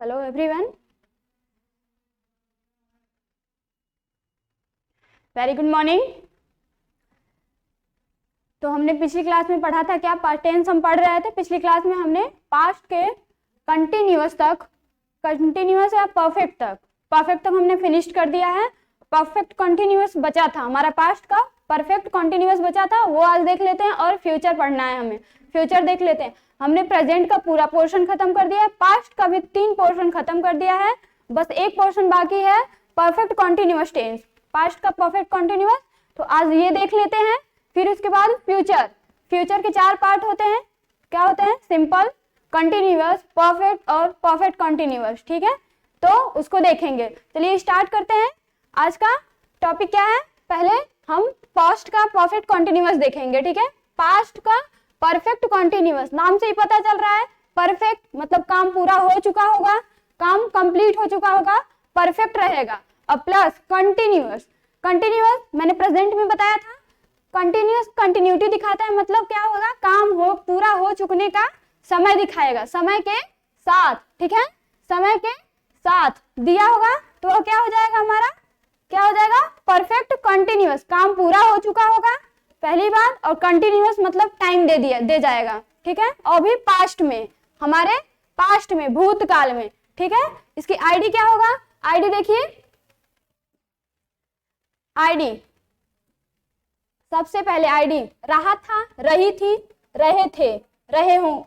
Hello everyone, very good morning. तो हमने पिछली क्लास में पढ़ा था क्या, पास्ट टेंस हम पढ़ रहे थे। पिछली क्लास में हमने पास्ट के कंटिन्यूअस तक, कंटिन्यूअस या परफेक्ट तक हमने फिनिश कर दिया है। परफेक्ट कंटिन्यूअस बचा था हमारा, पास्ट का परफेक्ट कंटिन्यूअस बचा था, वो आज देख लेते हैं। और फ्यूचर पढ़ना है हमें, फ्यूचर देख लेते हैं। हमने प्रेजेंट का पूरा पोर्शन खत्म कर दिया है, पास्ट का भी 3 पोर्शन खत्म कर दिया है, बस एक पोर्शन बाकी है, परफेक्ट कंटिन्यूअस टेंस, पास्ट का परफेक्ट कंटिन्यूअस। तो आज ये देख लेते हैं। फिर उसके बाद फ्यूचर, फ्यूचर के 4 पार्ट होते हैं। क्या होते हैं? सिंपल, कंटिन्यूअस, परफेक्ट और परफेक्ट कंटिन्यूअस। ठीक है, तो उसको देखेंगे। चलिए स्टार्ट करते हैं। आज का टॉपिक क्या है? पहले हम पास्ट का परफेक्ट कंटिन्यूअस देखेंगे। ठीक है, पास्ट का परफेक्ट कंटिन्यूअस, नाम से ही पता चल रहा है। परफेक्ट मतलब काम पूरा हो चुका होगा, काम कंप्लीट हो चुका होगा, परफेक्ट रहेगा। अब प्लस कंटिन्यूअस, कंटिन्यूअस मैंने प्रेजेंट में बताया था। कंटिन्यूअस कंटिन्यूटी दिखाता है, मतलब क्या होगा, काम हो पूरा हो चुकने का समय दिखाएगा, समय के साथ। ठीक है, समय के साथ दिया होगा तो वो क्या हो जाएगा हमारा, क्या हो जाएगा? परफेक्ट कंटिन्यूअस, काम पूरा हो चुका होगा पहली बात, और कंटिन्यूअस मतलब टाइम दे जाएगा। ठीक है, और भी पास्ट में, हमारे पास्ट में, भूतकाल में। ठीक है, इसकी आईडी क्या होगा? आईडी देखिए, आईडी सबसे पहले आईडी रहा था, रही थी, रहे थे, रहे हूं,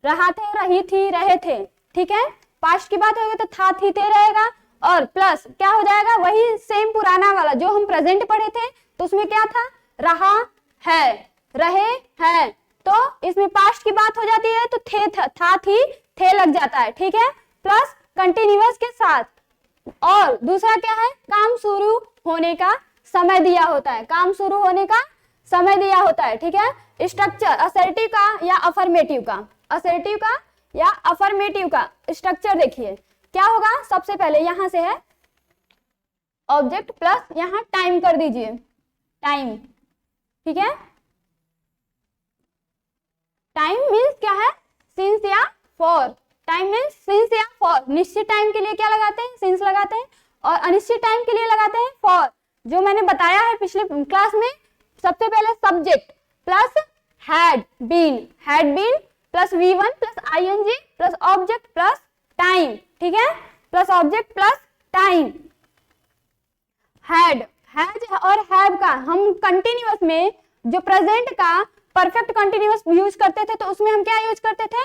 रहा थे, रही थी, रहे थे। ठीक है, पास्ट की बात होगी तो था, थी, थे रहेगा, और प्लस क्या हो जाएगा, वही सेम पुराना वाला जो हम प्रेजेंट पढ़े थे, तो उसमें क्या था, रहा है, रहे हैं, तो इसमें पास्ट की बात हो जाती है तो थे, था, थी, थे लग जाता है। ठीक है, प्लस कंटिन्यूअस के साथ। और दूसरा क्या है, काम शुरू होने का समय दिया होता है, काम शुरू होने का समय दिया होता है। ठीक है, स्ट्रक्चर असर्टिव का या अफर्मेटिव का, असर्टिव का या अफर्मेटिव का स्ट्रक्चर देखिए क्या होगा। सबसे पहले यहां से है ऑब्जेक्ट प्लस यहां टाइम कर दीजिए, टाइम। ठीक है, टाइम मीन्स क्या है, सिंस या फॉर। टाइम मीन्स सिंस या फॉर। निश्चित टाइम के लिए क्या लगाते हैं, सिंस लगाते हैं, और अनिश्चित टाइम के लिए लगाते हैं फॉर। जो मैंने बताया है पिछले क्लास में, सबसे पहले subject plus had been plus V1 plus ING plus object plus time. ठीक है, plus object plus time. Had, has और हैव का हम कंटिन्यूअस में जो प्रेजेंट का परफेक्ट कंटिन्यूअस यूज करते थे, तो उसमें हम क्या यूज करते थे,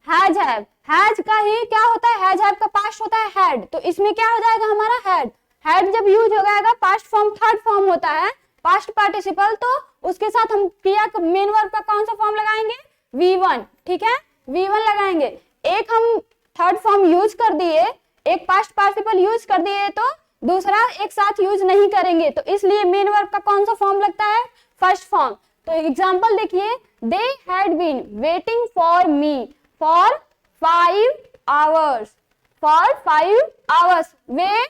हैज हैव। हैज का ही क्या होता है, हैज हैव का पास्ट होता है हैड, तो इसमें क्या हो जाएगा हमारा हैड। हैड जब यूज हो जाएगा, पास्ट फॉर्म थर्ड फॉर्म होता है, पास्ट पार्टिसिपल, तो उसके साथ हम क्रिया मेन वर्ब का कौन सा फॉर्म लगाएंगे, V1। ठीक है, V1 लगाएंगे। एक हम थर्ड फॉर्म यूज कर दिए, एक पास्ट पार्टिसिपल यूज कर दिए, तो दूसरा एक साथ यूज नहीं करेंगे, तो इसलिए मेन वर्ब का कौन सा फॉर्म लगता है, फर्स्ट फॉर्म। तो एग्जांपल देखिए, they had been waiting for me for 5 hours, for 5 hours. वे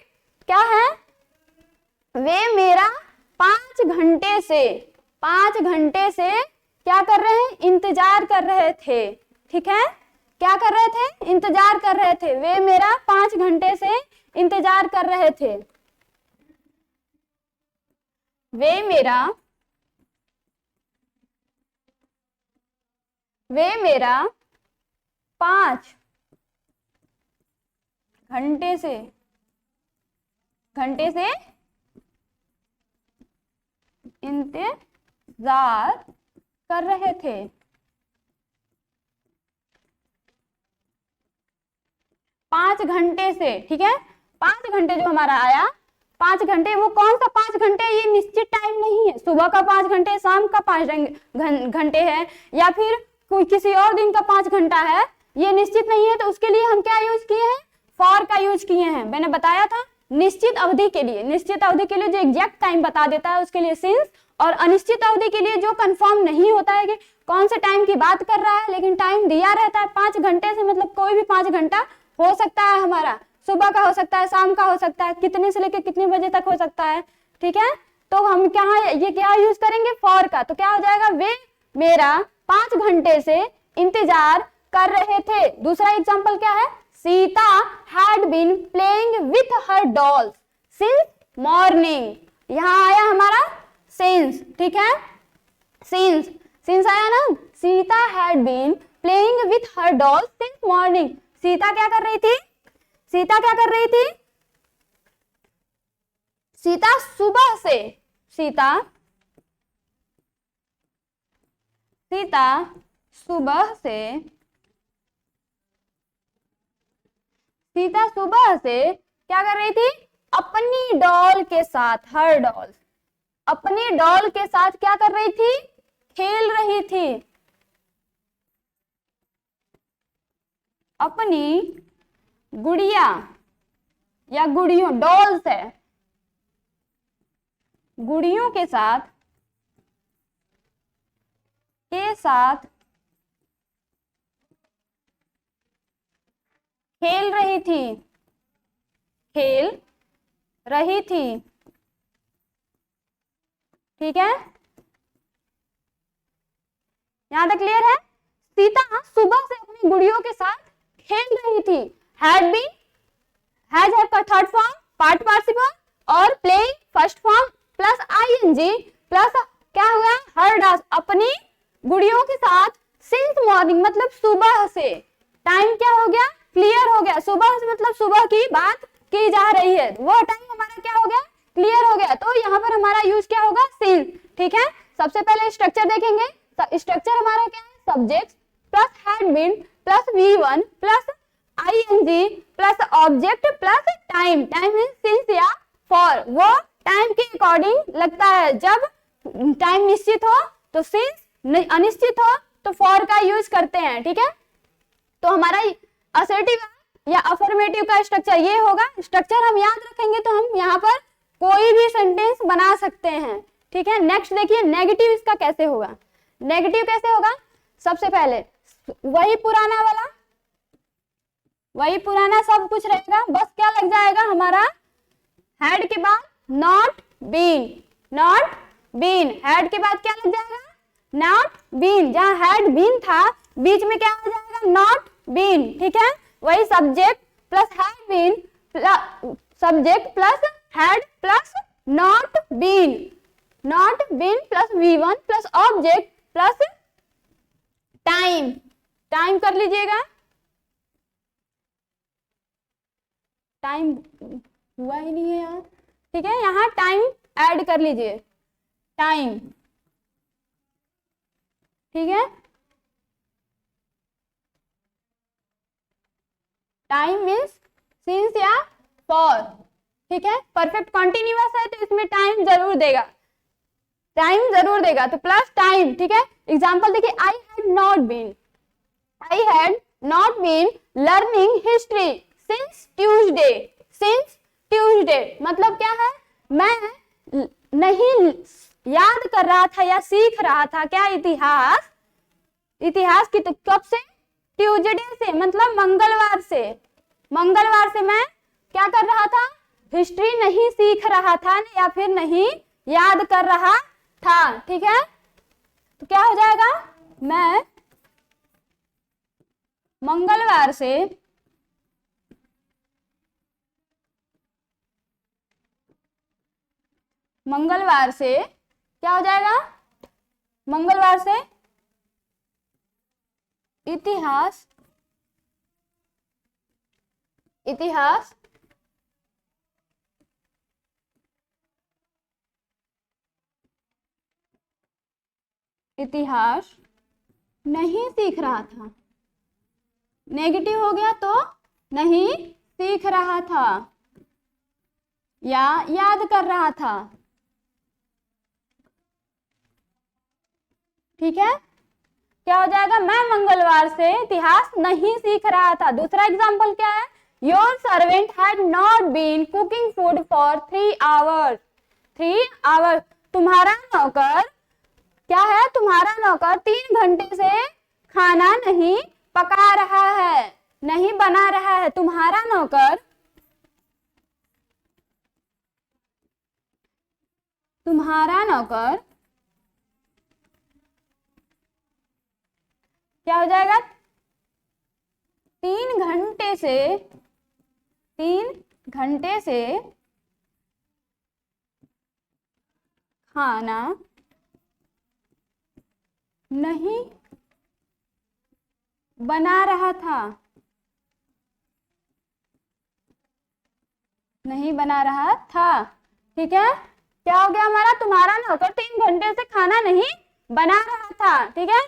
क्या है, वे मेरा 5 घंटे से क्या कर रहे हैं, इंतजार कर रहे थे। ठीक है, क्या कर रहे थे, इंतजार कर रहे थे। वे मेरा 5 घंटे से इंतजार कर रहे थे। वे मेरा 5 घंटे से इंतजार कर रहे थे। 5 घंटे से, ठीक है, 5 घंटे जो हमारा आया, 5 घंटे, वो कौन सा 5 घंटे, ये निश्चित टाइम नहीं है, सुबह का 5 घंटे, शाम का 5 घंटे है, या फिर कोई किसी और दिन का 5 घंटा है, ये निश्चित नहीं है। तो उसके लिए हम क्या यूज किए हैं, फॉर का यूज किए हैं। मैंने बताया था निश्चित अवधि के लिए, निश्चित अवधि के लिए जो एग्जैक्ट टाइम बता देता है उसके लिए सिंस, और अनिश्चित अवधि के लिए जो कंफर्म नहीं होता है कि कौन से टाइम की बात कर रहा है, लेकिन टाइम दिया रहता है 5 घंटे से, मतलब कोई भी 5 घंटा हो सकता है हमारा, सुबह का हो सकता है, शाम का हो सकता है, कितने से लेकर कितने बजे तक हो सकता है। ठीक है, तो हम क्या, ये क्या यूज करेंगे, फॉर का। तो क्या हो जाएगा, वे मेरा 5 घंटे से इंतजार कर रहे थे। दूसरा एग्जाम्पल क्या है, Sita had been playing with her dolls since morning. यहाँ आया हमारा सिंस, ठीक है, सिंस, सिंस आया ना। Sita had been playing with her dolls since morning. Sita क्या कर रही थी? सीता क्या कर रही थी? सीता सुबह से, सीता सुबह से, सीता सुबह से क्या कर रही थी? अपनी डॉल के साथ, हर डॉल, अपनी डॉल के साथ क्या कर रही थी? खेल रही थी। अपनी गुड़िया या गुड़ियों, डॉल्स है, गुड़ियों के साथ खेल रही थी, खेल रही थी, ठीक है, यहां तक क्लियर है? सीता सुबह से अपनी गुड़ियों के साथ खेल रही थी। हैड बीन, हैज है का थर्ड फॉर्म पार्ट पार्टिसिपल, और playing first form plus ING plus क्या हुआ? हर डॉल्स, अपनी गुड़ियों के साथ सिंस मॉर्निंग मतलब सुबह से। टाइम क्या हो गया? क्लियर हो गया। सुबह से मतलब सुबह की बात की जा रही है, वो टाइम हमारा क्या हो गया? क्लियर हो गया। तो यहाँ पर हमारा यूज क्या होगा? सिंस, ठीक है। सबसे पहले स्ट्रक्चर देखेंगे। स्ट्रक्चर हमारा क्या है? Subject plus had been plus V1 plus ING plus object plus time. Time means since या फॉर, वो टाइम के अकॉर्डिंग लगता है। जब टाइम निश्चित हो तो सिंस, अनिश्चित हो तो फॉर का यूज करते हैं, ठीक है। तो हमारा असर्टिव या अफर्मेटिव का स्ट्रक्चर ये होगा। स्ट्रक्चर हम याद रखेंगे तो हम यहाँ पर कोई भी सेंटेंस बना सकते हैं, ठीक है। नेक्स्ट देखिए नेगेटिव इसका कैसे होगा। नेगेटिव कैसे होगा? सबसे पहले वही पुराना वाला, वही पुराना सब कुछ रहेगा, बस क्या लग जाएगा हमारा? हैड के बाद not been, not been, had के बाद क्या लग जाएगा? Not been. जहां हैड बीन था बीच में क्या हो जाएगा? नॉट बीन, ठीक है। वही subject plus had been, subject plus had plus not been, not been plus V1 plus object plus time. Time कर लीजिएगा, टाइम हुआ ही नहीं है यार, ठीक है। यहाँ टाइम ऐड कर लीजिए, टाइम, ठीक है। टाइम मीन्स सिंस या फॉर, ठीक है। परफेक्ट कॉन्टिन्यूअस है तो इसमें टाइम जरूर देगा, टाइम जरूर देगा, तो प्लस टाइम, ठीक है। एग्जाम्पल देखिए, I had not been learning history since Tuesday. Since Tuesday मतलब क्या है? मैं नहीं याद कर रहा था या सीख रहा था क्या? इतिहास। इतिहास की तो कब से? ट्यूसडे से, मतलब मंगलवार से। मंगलवार से मैं क्या कर रहा था? हिस्ट्री नहीं सीख रहा था या फिर नहीं याद कर रहा था, ठीक है। तो क्या हो जाएगा? मैं मंगलवार से क्या हो जाएगा? मंगलवार से इतिहास नहीं सीख रहा था। नेगेटिव हो गया तो नहीं सीख रहा था या याद कर रहा था, ठीक है। क्या हो जाएगा? मैं मंगलवार से इतिहास नहीं सीख रहा था। दूसरा एग्जांपल क्या है? Your servant had not been cooking food for 3 hours. 3 hours, तुम्हारा नौकर क्या है? तुम्हारा नौकर 3 घंटे से खाना नहीं पका रहा है, नहीं बना रहा है। तुम्हारा नौकर क्या हो जाएगा? 3 घंटे से खाना नहीं बना रहा था, ठीक है। क्या हो गया हमारा, तुम्हारा नौकर 3 घंटे से खाना नहीं बना रहा था, ठीक है।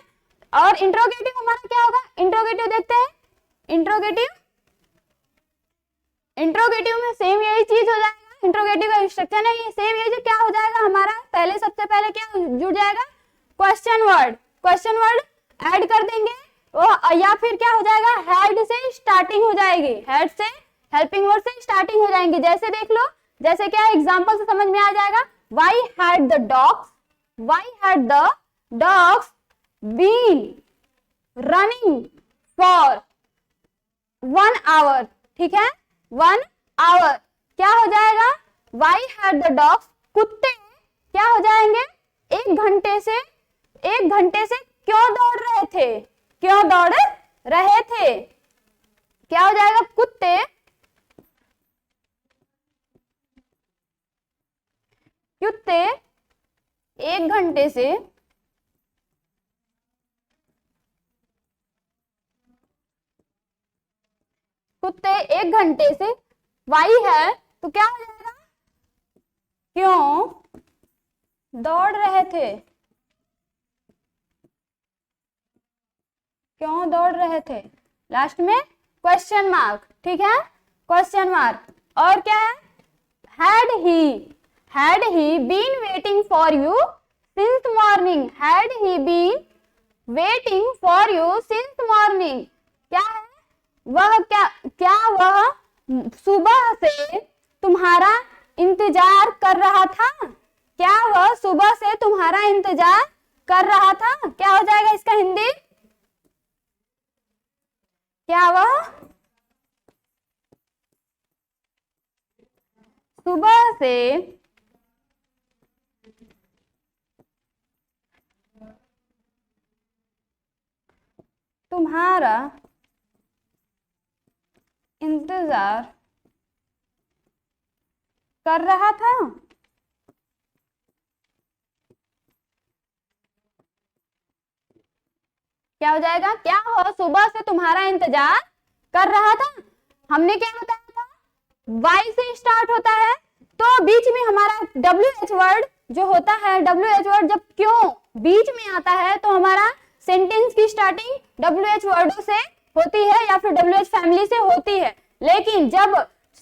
और इंट्रोगेटिव हमारा क्या होगा, इंट्रोगेटिव देखते हैं। इंट्रोगेटिव में सेम यही चीज हो जाएगा, इंट्रोगेटिव का स्ट्रक्चर है ये सेम, ये जो क्या हो जाएगा हमारा, पहले सबसे पहले क्या जुड़ जाएगा, क्वेश्चन वर्ड ऐड कर देंगे वो, या फिर क्या हो जाएगा, हेड से स्टार्टिंग हो जाएगी, हेड से हेल्पिंग वर्ड से स्टार्टिंग हो जाएंगी। जैसे देख लो, जैसे क्या एग्जांपल से समझ में आ जाएगा, why had the dogs been running for 1 hour, ठीक है, 1 hour। क्या हो जाएगा, व्हाई हैड द डॉग्स, कुत्ते क्या हो जाएंगे, 1 घंटे से क्यों दौड़ रहे थे, क्या हो जाएगा, कुत्ते 1 घंटे से वाई है तो क्या हो जाएगा, क्यों दौड़ रहे थे, लास्ट में क्वेश्चन मार्क, ठीक है, क्वेश्चन मार्क। और क्या है, had he been waiting for you since morning, had he been waiting for you since morning, क्या है वह, क्या वह सुबह से तुम्हारा इंतजार कर रहा था, क्या वह सुबह से तुम्हारा इंतजार कर रहा था, क्या हो जाएगा इसका हिंदी, क्या वह सुबह से तुम्हारा इंतजार कर रहा था, क्या हो जाएगा, क्या हो सुबह से तुम्हारा इंतजार कर रहा था। हमने क्या बताया था, वाई से स्टार्ट होता है तो बीच में हमारा WH वर्ड जो होता है, WH वर्ड जब क्यों बीच में आता है तो हमारा सेंटेंस की स्टार्टिंग WH वर्डों से होती है या फिर WH फैमिली से होती है। लेकिन जब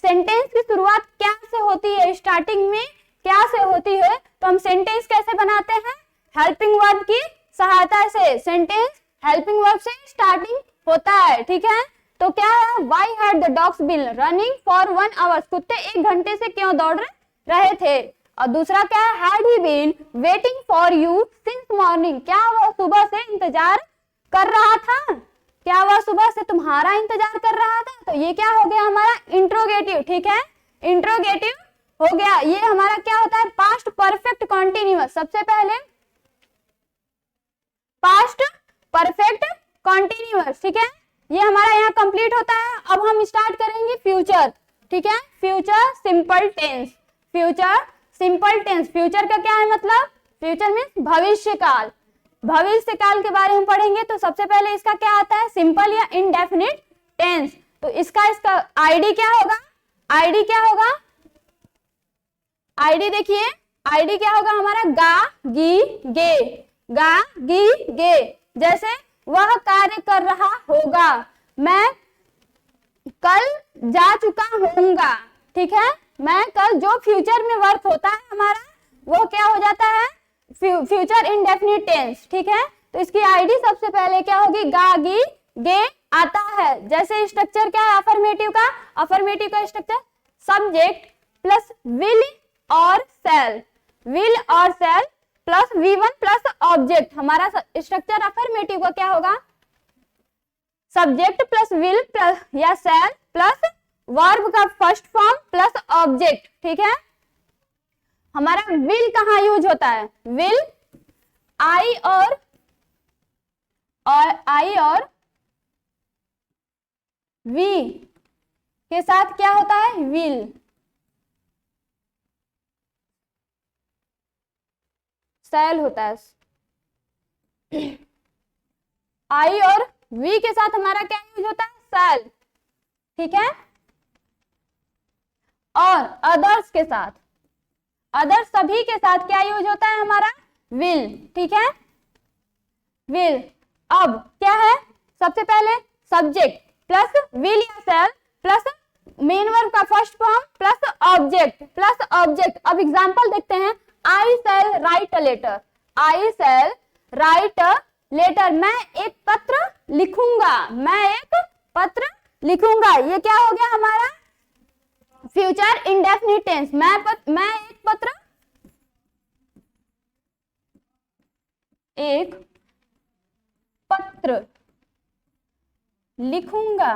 सेंटेंस की शुरुआत क्या से होती है, स्टार्टिंग में क्या से होती है, तो हम सेंटेंस कैसे बनाते हैं, हेल्पिंग वर्ब की सहायता से। सेंटेंस हेल्पिंग वर्ब से स्टार्टिंग होता है, ठीक है। तो क्या है, why had the dogs been running for 1 hour, कुत्ते 1 घंटे से क्यों दौड़ रहे थे। और दूसरा क्या है, had he been waiting for you since morning, क्या वह सुबह से इंतजार कर रहा था, क्या वह सुबह से तुम्हारा इंतजार कर रहा था। तो ये क्या हो गया हमारा इंट्रोगेटिव, ठीक है, इंट्रोगेटिव हो गया। ये हमारा क्या होता है, पास्ट परफेक्ट कॉन्टिन्यूअस। सबसे पहले पास्ट परफेक्ट कॉन्टिन्यूअस, ठीक है, ये हमारा यहाँ कंप्लीट होता है। अब हम स्टार्ट करेंगे फ्यूचर, ठीक है, फ्यूचर सिंपल टेंस। फ्यूचर का क्या है मतलब, फ्यूचर मीन्स भविष्य काल। भविष्य काल के बारे में पढ़ेंगे तो सबसे पहले इसका क्या आता है, सिंपल या इनडेफिनिट टेंस। तो इसका आईडी क्या होगा, आईडी देखिए, आईडी क्या होगा हमारा, गा गी गे। जैसे वह कार्य कर रहा होगा, मैं कल जा चुका होऊंगा, ठीक है, मैं कल, जो फ्यूचर में वर्क होता है हमारा वो क्या हो जाता है, फ्यूचर इंडेफिनिट टेंस, ठीक है। तो इसकी आईडी सबसे पहले क्या होगी, गा गी गे आता है। जैसे स्ट्रक्चर क्या है अफर्मेटिव का स्ट्रक्चर सब्जेक्ट प्लस विल और shall plus V1 plus object. हमारा स्ट्रक्चर अफर्मेटिव का क्या होगा, सब्जेक्ट प्लस विल प्लस या सेल प्लस वर्ब का फर्स्ट फॉर्म प्लस ऑब्जेक्ट, ठीक है। हमारा विल कहाँ यूज होता है, विल आई और वी के साथ क्या होता है, विल। सेल होता है। आई और वी के साथ हमारा क्या यूज होता है, सेल, ठीक है। और अदर्स के साथ, अदर सभी के साथ क्या यूज होता है हमारा, विल, ठीक है, विल। अब क्या है, सबसे पहले सब्जेक्ट प्लस विल या सेल प्लस मेन वर्ब का first form plus object plus object. अब एग्जांपल देखते हैं। I shall write a letter, I shall write a letter, मैं एक पत्र लिखूंगा, मैं एक पत्र लिखूंगा। ये क्या हो गया हमारा, फ्यूचर इंडेफिनिट टेंस। मैं एक पत्र लिखूंगा,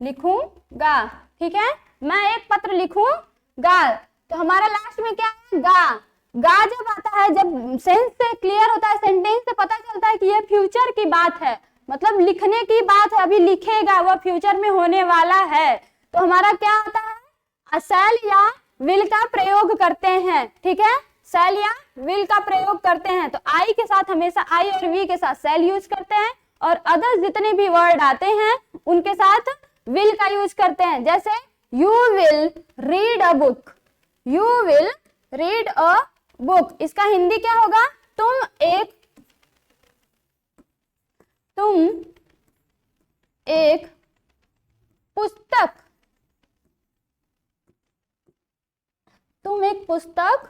लिखूंगा, ठीक है, मैं एक पत्र लिखूंगा। तो हमारा लास्ट में क्या है, गा। गा जब आता है, जब सेंस से क्लियर होता है, सेंटेंस से पता चलता है कि ये फ्यूचर की बात है, मतलब लिखने की बात है, अभी लिखेगा, वह फ्यूचर में होने वाला है। तो हमारा क्या आता है, सेल या विल का प्रयोग करते हैं, ठीक है, सेल या विल का प्रयोग करते हैं। तो आई के साथ हमेशा, आई और वी के साथ सेल यूज करते हैं, और अदर जितने भी वर्ड आते हैं उनके साथ विल का यूज करते हैं। जैसे you will read a book, you will read a book, इसका हिंदी क्या होगा, तुम एक पुस्तक, तुम एक पुस्तक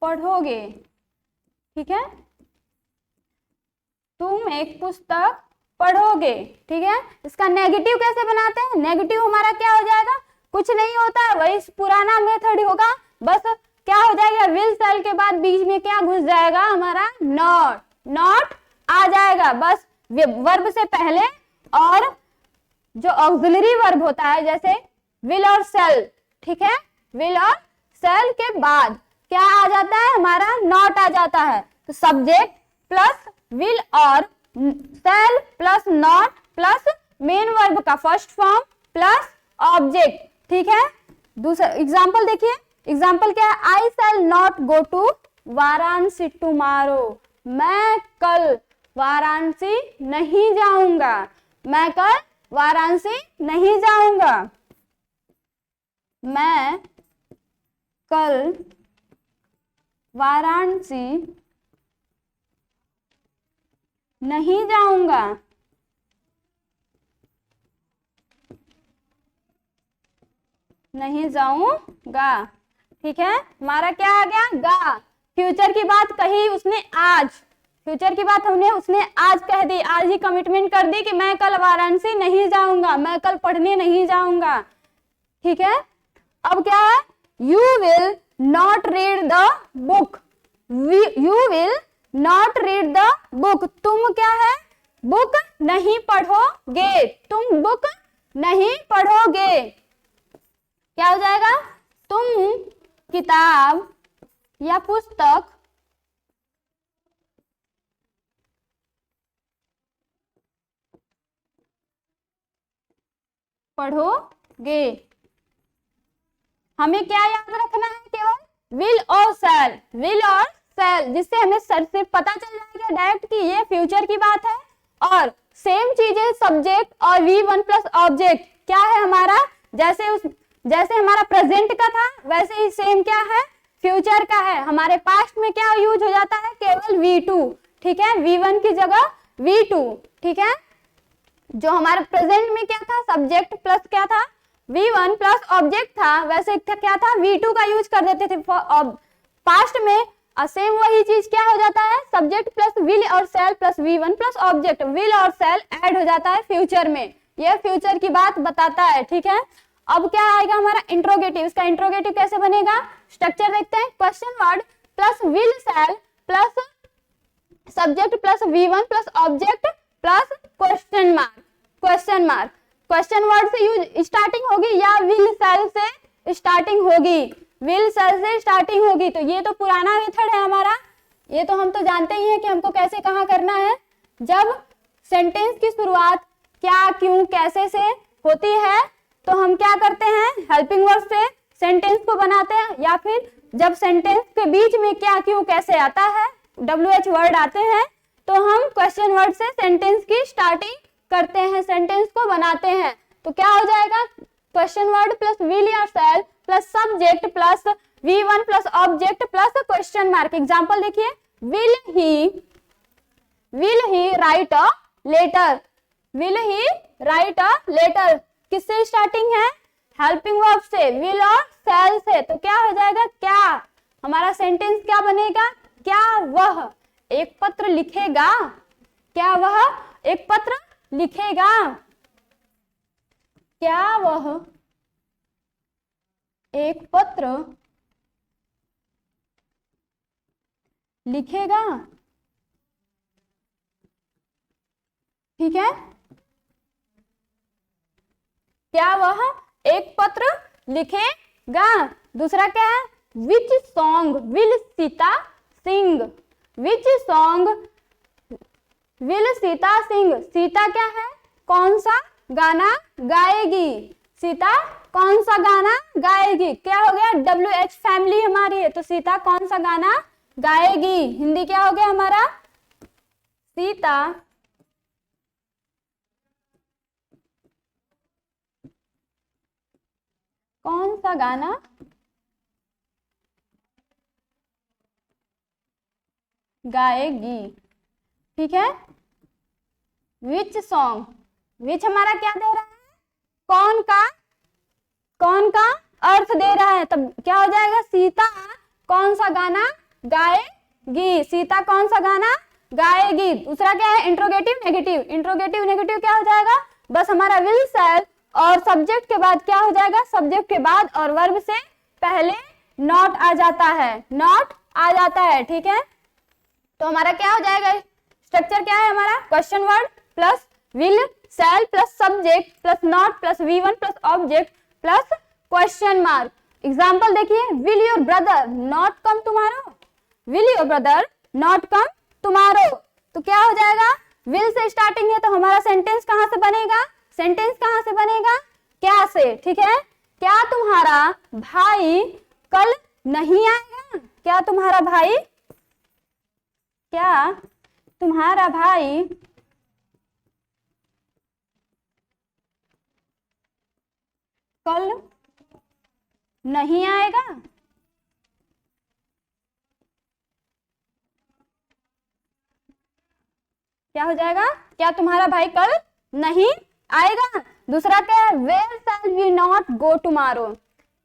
पढ़ोगे, ठीक है, तुम एक पुस्तक पढ़ोगे, ठीक है। इसका नेगेटिव कैसे बनाते हैं, नेगेटिव हमारा क्या हो जाएगा, कुछ नहीं होता है, वही पुराना मेथड होगा, बस क्या हो जाएगा, विल सेल के बाद बीच में क्या घुस जाएगा हमारा, नॉट, नॉट आ जाएगा, बस वर्ब से पहले, और जो ऑक्सिलरी वर्ब होता है जैसे विल और सेल, ठीक है, विल और सेल के बाद क्या आ जाता है हमारा, नॉट आ जाता है। तो सब्जेक्ट प्लस विल और shall plus not plus main verb का फर्स्ट फॉर्म प्लस ऑब्जेक्ट, ठीक है। दूसरा एग्जांपल देखिए, एग्जांपल क्या है, I shall not go to Varanasi tomorrow, मैं कल वाराणसी नहीं जाऊंगा, मैं कल वाराणसी नहीं जाऊंगा, मैं कल वाराणसी नहीं जाऊंगा, नहीं जाऊंगा, ठीक है। हमारा क्या आ गया, गा। फ्यूचर की बात कही उसने आज, फ्यूचर की बात हमने उसने आज कह दी, आज ही कमिटमेंट कर दी कि मैं कल वाराणसी नहीं जाऊंगा, मैं कल पढ़ने नहीं जाऊंगा, ठीक है। अब क्या है, you will not read the book, you will not read the book, तुम क्या है, बुक नहीं पढ़ोगे, तुम बुक नहीं पढ़ोगे, क्या हो जाएगा, तुम किताब या पुस्तक पढ़ोगे। हमें क्या याद रखना है, केवल विल और सेल, विल और सेल, जिससे हमें सिर्फ पता चल जाएगा डायरेक्ट कि ये फ्यूचर की बात है। और सेम चीज है सब्जेक्ट और V1 प्लस ऑब्जेक्ट क्या है हमारा, जैसे हमारा प्रेजेंट का था वैसे ही सेम क्या है, फ्यूचर का है। हमारे पास्ट में क्या यूज हो जाता है, केवल V2, ठीक है, V1 की जगह V2, ठीक है। जो हमारे प्रेजेंट में क्या था, सब्जेक्ट प्लस क्या था, V1 प्लस ऑब्जेक्ट था, वैसे क्या था, V2 का यूज कर देते थे पास्ट में। सेम वही चीज क्या हो जाता है, सब्जेक्ट प्लस विल और shall plus V1 plus object, will और सेल ऐड हो जाता है फ्यूचर में, यह फ्यूचर की बात बताता है, ठीक है। अब क्या आएगा हमारा इंट्रोगेटिव, इसका इंट्रोगेटिव कैसे बनेगा, स्ट्रक्चर देखते हैं, question word plus will shall plus subject plus V1 plus object plus question mark, question mark, question word से यूज स्टार्टिंग होगी या विल सेल से स्टार्टिंग होगी, विल सेल से स्टार्टिंग होगी, तो ये तो पुराना मेथड है हमारा, ये तो हम तो जानते ही हैं कि हमको कैसे कहाँ करना है। जब सेंटेंस की शुरुआत क्या, क्यों, कैसे से होती है तो हम क्या करते हैं, हेल्पिंग वर्ब से सेंटेंस को बनाते हैं, या फिर जब सेंटेंस के बीच में क्या, क्यों, कैसे आता है, WH वर्ड आते हैं, तो हम क्वेश्चन वर्ड से सेंटेंस की स्टार्टिंग करते हैं, सेंटेंस को बनाते हैं। तो क्या हो जाएगा, क्वेश्चन वर्ड प्लस विल या shall plus subject plus V1 plus object plus question mark. Example देखिए, will he write a letter, will he write a letter किससे स्टार्टिंग है, हेल्पिंग वर्ब से, विल और शैल से। तो क्या हो जाएगा, क्या, हमारा सेंटेंस क्या बनेगा, क्या वह एक पत्र लिखेगा, क्या वह एक पत्र लिखेगा, क्या वह एक पत्र लिखेगा, ठीक है, क्या वह एक पत्र लिखेगा। दूसरा क्या है, which song will Sita sing, which song will Sita sing, Sita क्या है, कौन सा गाना गाएगी, सीता कौन सा गाना गाएगी, क्या हो गया, WH फैमिली हमारी है, तो सीता कौन सा गाना गाएगी, हिंदी क्या हो गया हमारा, सीता कौन सा गाना गाएगी, ठीक है। विच सॉन्ग, विच हमारा क्या दे रहा है, कौन का अर्थ दे रहा है, तब क्या हो जाएगा, सीता कौन सा गाना गाएगी, सीता कौन सा गाना गाएगी। दूसरा क्या है, इंट्रोगेटिव नेगेटिव, इंट्रोगेटिव नेगेटिव क्या हो जाएगा, बस हमारा विल शैल और सब्जेक्ट के बाद क्या हो जाएगा, सब्जेक्ट के बाद और वर्ब से पहले नॉट आ जाता है, नॉट आ जाता है, ठीक है। तो हमारा क्या हो जाएगा, स्ट्रक्चर क्या है हमारा, question word plus will shall plus subject plus not plus V1 plus object plus question mark. Example देखिए, will your brother not come tomorrow, will your brother not come tomorrow, तो क्या हो जाएगा, विल से स्टार्टिंग है तो हमारा sentence कहां से बनेगा, सेंटेंस कहां से बनेगा, क्या से, ठीक है। क्या तुम्हारा भाई कल नहीं आएगा, क्या तुम्हारा भाई, क्या तुम्हारा भाई कल नहीं आएगा, क्या हो जाएगा, क्या तुम्हारा भाई कल नहीं आएगा। दूसरा क्या है, where shall we not go tomorrow,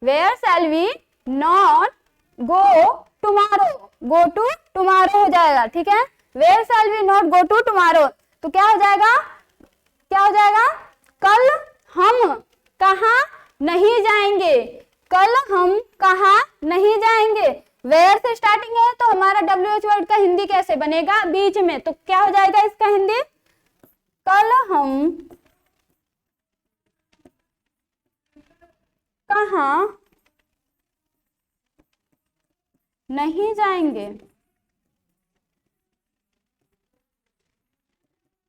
where shall we not go tomorrow, go to tomorrow हो जाएगा, ठीक है। Where shall we not go to tomorrow, तो क्या हो जाएगा, क्या हो जाएगा, कल हम कहाँ नहीं जाएंगे, कल हम कहाँ नहीं जाएंगे। वेयर से स्टार्टिंग है तो हमारा WH वर्ड का हिंदी कैसे बनेगा, बीच में, तो क्या हो जाएगा इसका हिंदी, कल हम कहाँ नहीं जाएंगे,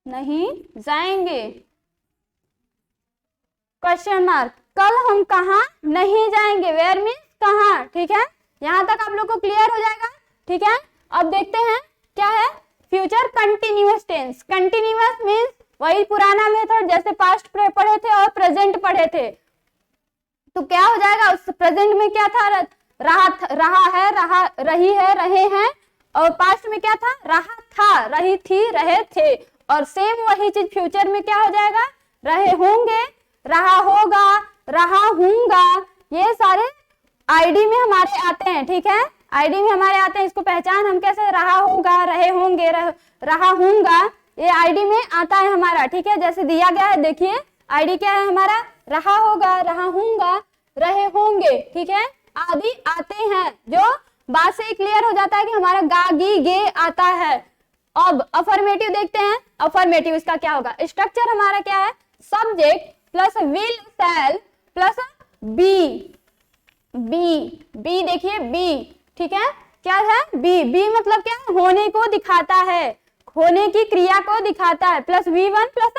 नहीं जाएंगे, क्वेश्चन मार्क, कल हम कहाँ नहीं जाएंगे, वेयर मीन्स कहाँ, ठीक है। यहां तक आप लोग को क्लियर हो जाएगा, ठीक है। अब देखते हैं क्या है, future continuous tense. Continuous means वही पुराना मेथड जैसे पास्ट पढ़े थे और प्रेजेंट पढ़े थे, तो क्या हो जाएगा, उस प्रेजेंट में क्या था, रहा है, रही है, रहे हैं, और पास्ट में क्या था, रहा था, रही थी, रहे थे, और सेम वही चीज फ्यूचर में क्या हो जाएगा, रहे होंगे, रहा होगा, रहा हूंगा, ये सारे आईडी में हमारे आते हैं, ठीक है, आईडी में हमारे आते हैं। इसको पहचान हम कैसे, रहा होगा, रहे होंगे, रहा हूंगा, ये आईडी में आता है हमारा, ठीक है। जैसे दिया गया है, देखिए आईडी क्या है हमारा, रहा होगा, रहा हूंगा, रहे होंगे, ठीक है, आदि आते हैं, जो बात से क्लियर हो जाता है कि हमारा गा गी गे आता है। अब अफर्मेटिव देखते हैं, अफर्मेटिव इसका क्या होगा, स्ट्रक्चर हमारा क्या है, subject plus will shall plus be, be, be देखिए बी, ठीक है, क्या है बी, बी मतलब क्या है, होने को दिखाता है, होने की क्रिया को दिखाता है, plus V1 plus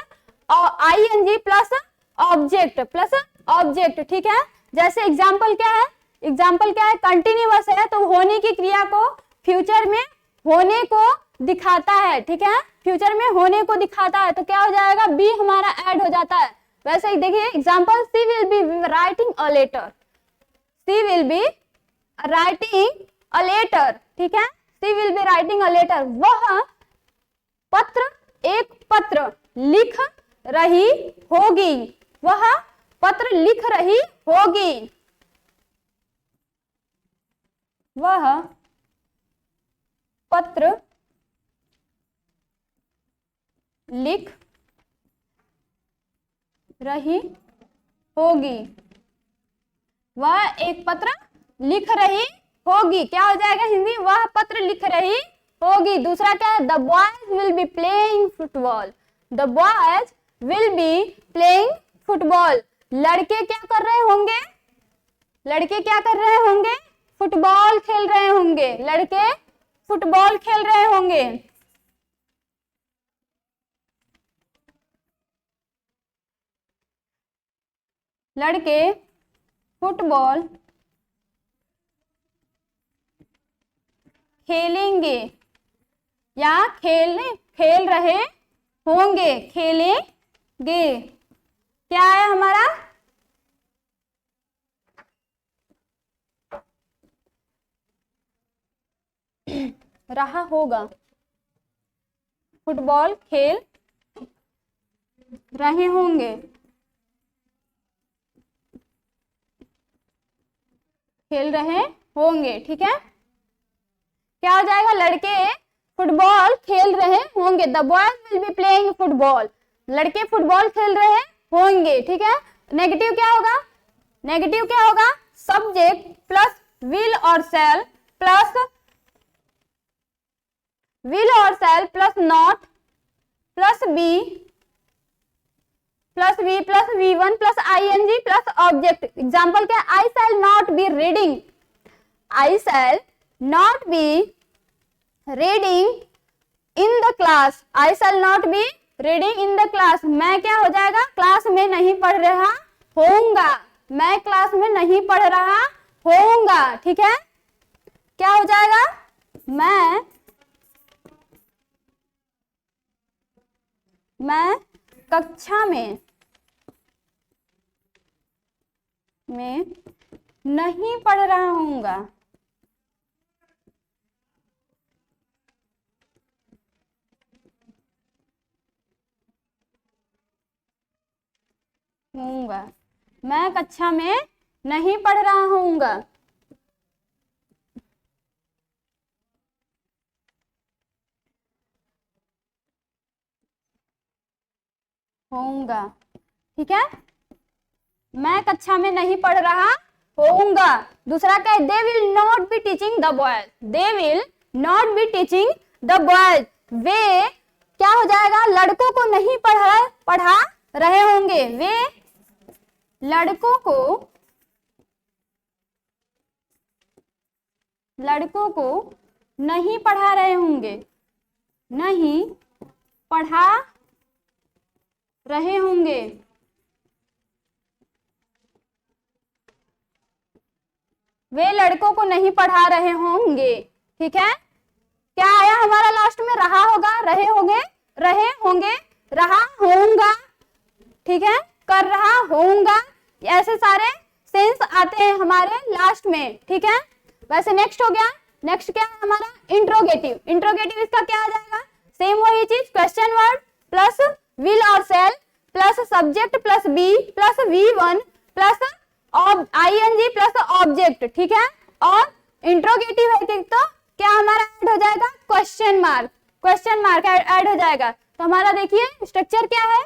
ING plus object, ठीक है। जैसे एग्जाम्पल क्या है, एग्जाम्पल क्या है, कंटिन्यूअस है तो होने की क्रिया को फ्यूचर में होने को दिखाता है, ठीक है, फ्यूचर में होने को दिखाता है, तो क्या हो जाएगा, बी हमारा ऐड हो जाता है। वैसे ही देखिए example, she will be writing a letter, she will be writing a letter, ठीक है, she will be writing a letter, वह पत्र, एक पत्र लिख रही होगी, वह पत्र लिख रही होगी, वह पत्र लिख रही होगी, वह एक पत्र लिख रही होगी, क्या हो जाएगा हिंदी, वह पत्र लिख रही होगी। दूसरा क्या है, the boys will be playing football, the boys will be playing football, लड़के क्या कर रहे होंगे, लड़के क्या कर रहे होंगे, फुटबॉल खेल रहे होंगे, लड़के फुटबॉल खेल रहे होंगे, लड़के फुटबॉल खेलेंगे या खेल रहे होंगे, खेलेंगे, क्या है हमारा, रहा होगा, फुटबॉल खेल रहे होंगे, खेल रहे होंगे, ठीक है, क्या हो जाएगा, लड़के फुटबॉल खेल रहे होंगे, the boys will be playing football, लड़के फुटबॉल खेल रहे होंगे, ठीक है। नेगेटिव क्या होगा, नेगेटिव क्या होगा, सब्जेक्ट प्लस विल और shall plus plus not plus be plus V1 plus ING plus object. Example क्या है, I shall not be reading, I shall not be reading in the class, I shall not be reading in the class, मैं क्या हो जाएगा, class में नहीं पढ़ रहा होऊंगा, मैं क्लास में नहीं पढ़ रहा होऊंगा, ठीक है, क्या हो जाएगा, मैं कक्षा में नहीं पढ़ रहा होऊंगा, मैं कक्षा में नहीं पढ़ रहा होऊंगा, ठीक है, मैं कक्षा में नहीं पढ़ रहा होऊंगा। दूसरा क्या है, they will not be teaching the boys, they will not be teaching the boys, वे क्या हो जाएगा, लड़कों को नहीं पढ़ा रहे होंगे, वे लड़कों को नहीं पढ़ा रहे होंगे, नहीं पढ़ा रहे होंगे, वे लड़कों को नहीं पढ़ा रहे होंगे, ठीक है। क्या आया हमारा लास्ट में, रहा होगा, रहे होंगे, रहा होऊंगा, ठीक है, कर रहा होऊंगा, ऐसे सारे सेंस आते हैं हमारे लास्ट में, ठीक है। वैसे नेक्स्ट हो गया, नेक्स्ट क्या है हमारा, इंट्रोगेटिव, इंट्रोगेटिव इसका क्या आ जाएगा, सेम वही चीज, क्वेश्चन वर्ड प्लस विल और shall plus subject plus be plus V1 plus ING plus object, ठीक है, और इंट्रोगेटिव है तो क्या हमारा ऐड हो जाएगा, क्वेश्चन मार्क ऐड हो जाएगा। तो हमारा देखिए स्ट्रक्चर क्या है,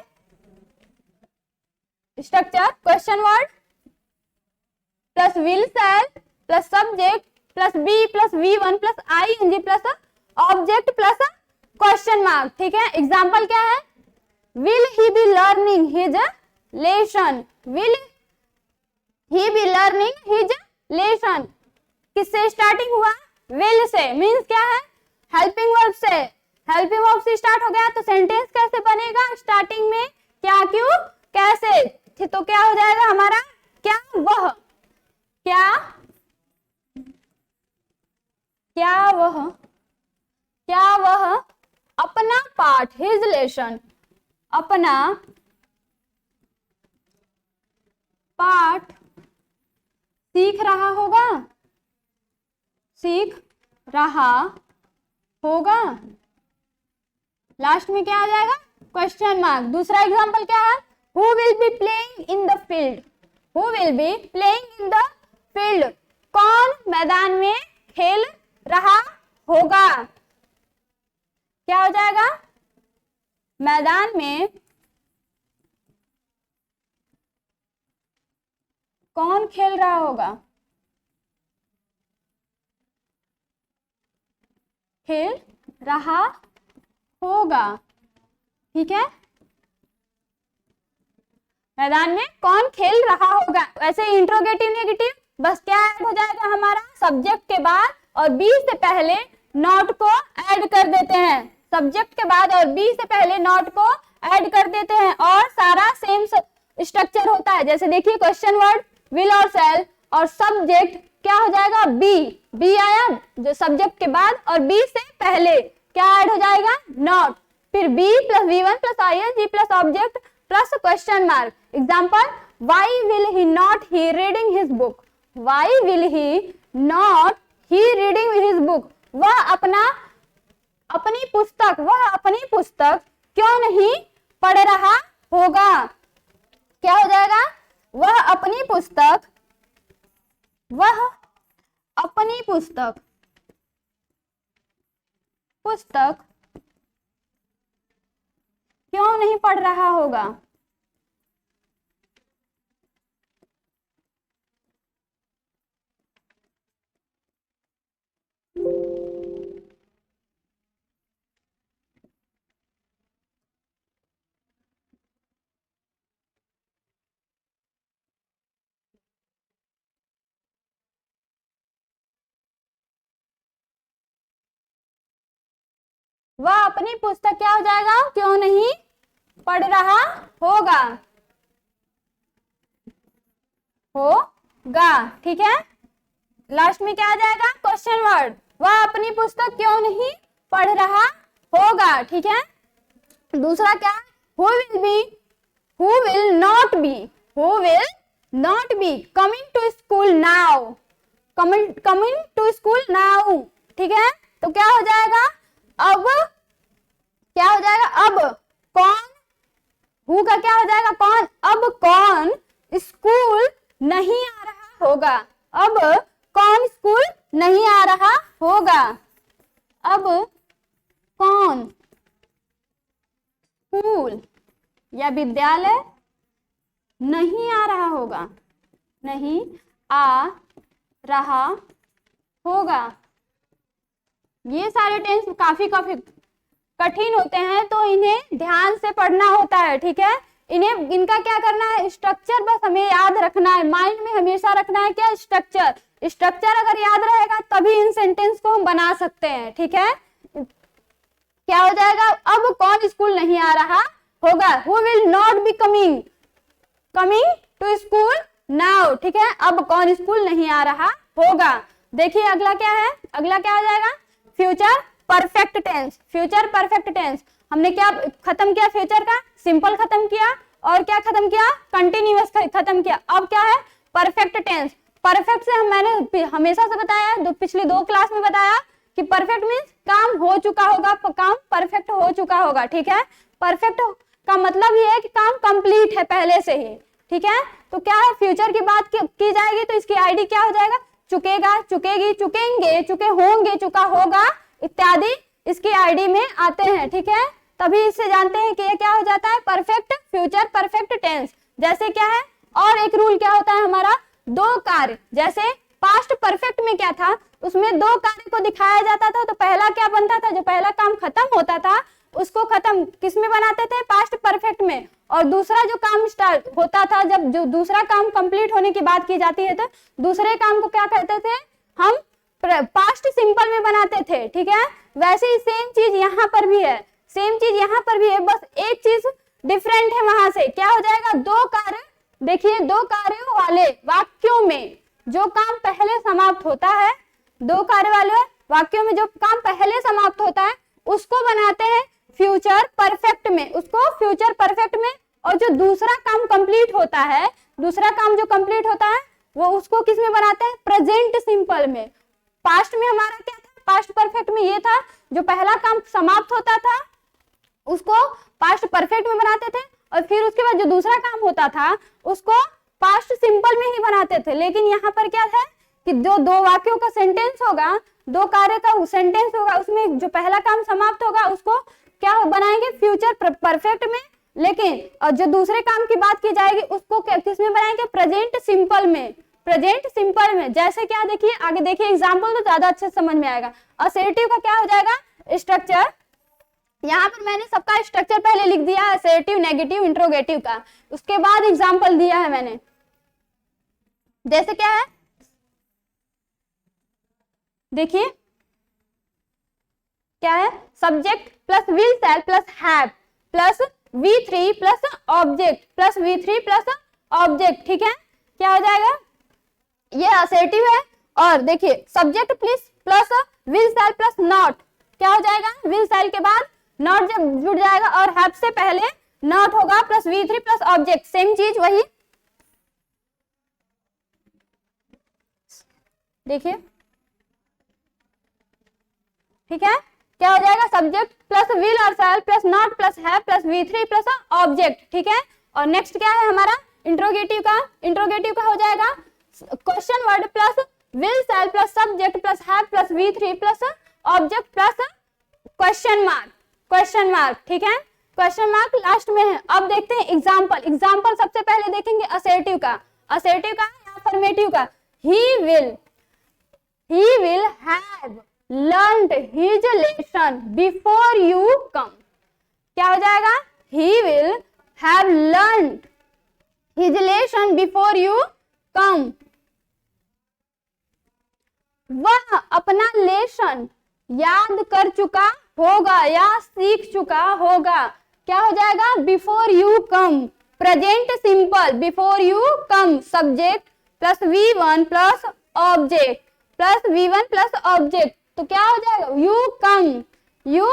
structure question word plus will shall plus subject plus be plus V1 plus ING plus object plus question mark, ठीक है। एग्जाम्पल क्या है, will he be learning his lesson, will he be learning his lesson किससे starting हुआ? Will से, means क्या है? Helping verb से। हेल्पिंग वर्ब से स्टार्ट हो गया तो सेंटेंस कैसे बनेगा? स्टार्टिंग में क्या, क्यों, कैसे, तो क्या हो जाएगा हमारा? क्या वह, क्या, क्या वह, क्या वह अपना पाठ, हिज लेसन, अपना पाठ सीख रहा होगा, सीख रहा होगा। लास्ट में क्या आ जाएगा? Question mark. दूसरा एग्जांपल क्या है? Who will be playing in the field, who will be playing in the field, कौन मैदान में खेल रहा होगा। क्या हो जाएगा? मैदान में कौन खेल रहा होगा, खेल रहा होगा। ठीक है, मैदान में कौन खेल रहा होगा। वैसे इंट्रोगेटिव नेगेटिव बस क्या ऐड हो जाएगा हमारा? सब्जेक्ट के बाद और बी से पहले नॉट को ऐड कर देते हैं। सब्जेक्ट के बाद और बी से पहले नॉट को ऐड कर देते हैं और सारा सेम स्ट्रक्चर होता है। जैसे देखिए क्वेश्चन वर्ड विल और सेल और सब्जेक्ट क्या हो जाएगा? बी, बी आया जो सब्जेक्ट के बाद और बी से पहले क्या ऐड हो जाएगा? नॉट, फिर be plus V1 plus ING plus object plus question mark. Example, why will he not he reading his book, why will he not he reading his book, वह अपनी पुस्तक क्यों नहीं पढ़ रहा होगा। क्या हो जाएगा? वह अपनी पुस्तक क्यों नहीं पढ़ रहा होगा। वह अपनी पुस्तक क्या हो जाएगा? क्यों नहीं पढ़ रहा होगा, ठीक है। लास्ट में क्या आ जाएगा? क्वेश्चन वर्ड, वह अपनी पुस्तक क्यों नहीं पढ़ रहा होगा। ठीक है। दूसरा क्या? Who will not be coming to school now, coming to school now. ठीक है, तो क्या हो जाएगा? अब क्या हो जाएगा? अब कौन, हु का क्या हो जाएगा? कौन। अब कौन स्कूल नहीं आ रहा होगा, अब कौन स्कूल नहीं आ रहा होगा, अब कौन स्कूल या विद्यालय नहीं आ रहा होगा, नहीं आ रहा होगा। ये सारे टेंस काफी कठिन होते हैं तो इन्हें ध्यान से पढ़ना होता है। ठीक है, इनका क्या करना है? स्ट्रक्चर बस हमें याद रखना है, माइंड में हमेशा रखना है। क्या? स्ट्रक्चर अगर याद रहेगा तभी इन सेंटेंस को हम बना सकते हैं। ठीक है, क्या हो जाएगा? अब कौन स्कूल नहीं आ रहा होगा, who will not be coming to school now. ठीक है, अब कौन स्कूल नहीं आ रहा होगा। देखिए अगला क्या है? अगला क्या हो जाएगा? Future perfect tense. हमने क्या खत्म किया? फ्यूचर का सिंपल खत्म किया और क्या खत्म किया? कंटिन्यूअस खत्म किया। अब क्या है? Perfect tense. परफेक्ट से मैंने हमेशा से बताया, पिछली 2 क्लास में बताया कि परफेक्ट मीन्स काम हो चुका होगा, काम परफेक्ट हो चुका होगा। ठीक है, परफेक्ट का मतलब ये है कि काम कंप्लीट है पहले से ही। ठीक है, तो क्या है? फ्यूचर की बात की जाएगी तो इसकी आईडी क्या हो जाएगा? चुकेगा, चुकेगी, चुकेंगे, चुके होंगे, चुका होगा इत्यादि इसकी आईडी में आते हैं। ठीक है, तभी इससे जानते हैं कि ये क्या हो जाता है? Perfect future perfect tense. जैसे क्या है? और एक रूल क्या होता है हमारा? 2 कार्य, जैसे पास्ट परफेक्ट में क्या था? उसमें 2 कार्य को दिखाया जाता था, तो पहला क्या बनता था? जो पहला काम खत्म होता था उसको खत्म किस में बनाते थे, पास्ट परफेक्ट में। और दूसरा जो काम स्टार्ट होता था, जब जो दूसरा काम कंप्लीट होने की बात की जाती है, तो दूसरे काम को क्या कहते थे, हम पास्ट सिंपल में बनाते थे। ठीक है, वैसे ही सेम चीज यहाँ पर भी है, सेम चीज यहाँ पर भी है, बस एक चीज डिफरेंट है वहां से। क्या हो जाएगा, दो कार्य, देखिए दो कार्यों वाले वाक्यों में जो काम पहले समाप्त होता है, दो कार्य वाले वाक्यों में जो काम पहले समाप्त होता है उसको बनाते हैं फ्यूचर परफेक्ट में, उसको फ्यूचर परफेक्ट में। और जो दूसरा काम कंप्लीट होता है, दूसरा काम जो कंप्लीट होता है वो उसको किस में बनाते हैं, प्रेजेंट सिंपल में। पास्ट में हमारा क्या था, पास्ट परफेक्ट में ये था, जो पहला काम समाप्त होता था उसको पास्ट परफेक्ट में बनाते थे, और फिर उसके बाद जो दूसरा काम होता था उसको पास्ट सिंपल में ही बनाते थे। लेकिन यहाँ पर क्या है कि जो दो वाक्यों का सेंटेंस होगा, दो कार्य का सेंटेंस होगा, उसमें जो पहला काम समाप्त होगा उसको क्या बनाएंगे, फ्यूचर परफेक्ट में। लेकिन और जो दूसरे काम की बात की जाएगी उसको किस में बनाएंगे, प्रेजेंट सिंपल में, प्रेजेंट सिंपल में। जैसे क्या, देखिए आगे देखिए एग्जाम्पल तो ज्यादा अच्छे समझ में आएगा। असर्टिव का क्या हो जाएगा, स्ट्रक्चर, यहाँ पर मैंने सबका स्ट्रक्चर पहले लिख दिया है, असर्टिव, नेगेटिव, इंट्रोगेटिव का, उसके बाद एग्जाम्पल दिया है मैंने। जैसे क्या है, देखिए क्या है, subject plus will shall plus have plus V3 plus object plus V3 plus object. ठीक है, क्या हो जाएगा, ये असर्टिव है। और देखिए subject plus will shall plus not, क्या हो जाएगा, विल शैल के बाद नॉट जब जुड़ जाएगा और हैव से पहले नॉट होगा plus V3 plus object, same चीज वही। देखिए ठीक है, क्या हो जाएगा, सब्जेक्ट प्लस विल और shall plus not plus have plus V3 plus object. ठीक है, और नेक्स्ट क्या है हमारा, इंट्रोगेटिव का, इंट्रोगेटिव का हो जाएगा question word plus will shall plus subject plus have plus V3 plus object plus question mark, question mark. ठीक है, क्वेश्चन मार्क लास्ट में है। अब देखते हैं एग्जाम्पल, एग्जाम्पल सबसे पहले देखेंगे असर्टिव का, असर्टिव का या अफर्मेटिव का। he will have learned his lesson before you come, क्या हो जाएगा, he will have learned his lesson before you come, वह अपना लेसन याद कर चुका होगा या सीख चुका होगा। क्या हो जाएगा, before you come, present simple, before you come, subject plus V1 plus object plus V1 plus object, तो क्या हो जाएगा, you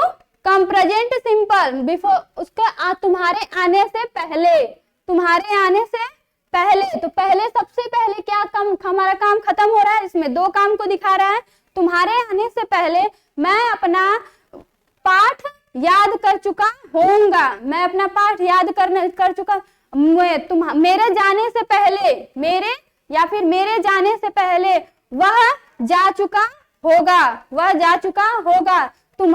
come present simple, before उसका तुम्हारे आने से पहले, तुम्हारे आने से पहले। तो पहले सबसे पहले क्या काम, हमारा काम खत्म हो रहा है, इसमें दो काम को दिखा रहा है। तुम्हारे आने से पहले मैं अपना पाठ याद कर चुका होऊंगा, मैं अपना पाठ याद कर चुका, मेरे जाने से पहले, मेरे या फिर मेरे जाने से पहले वह जा चुका होगा, वह जा चुका होगा। तुम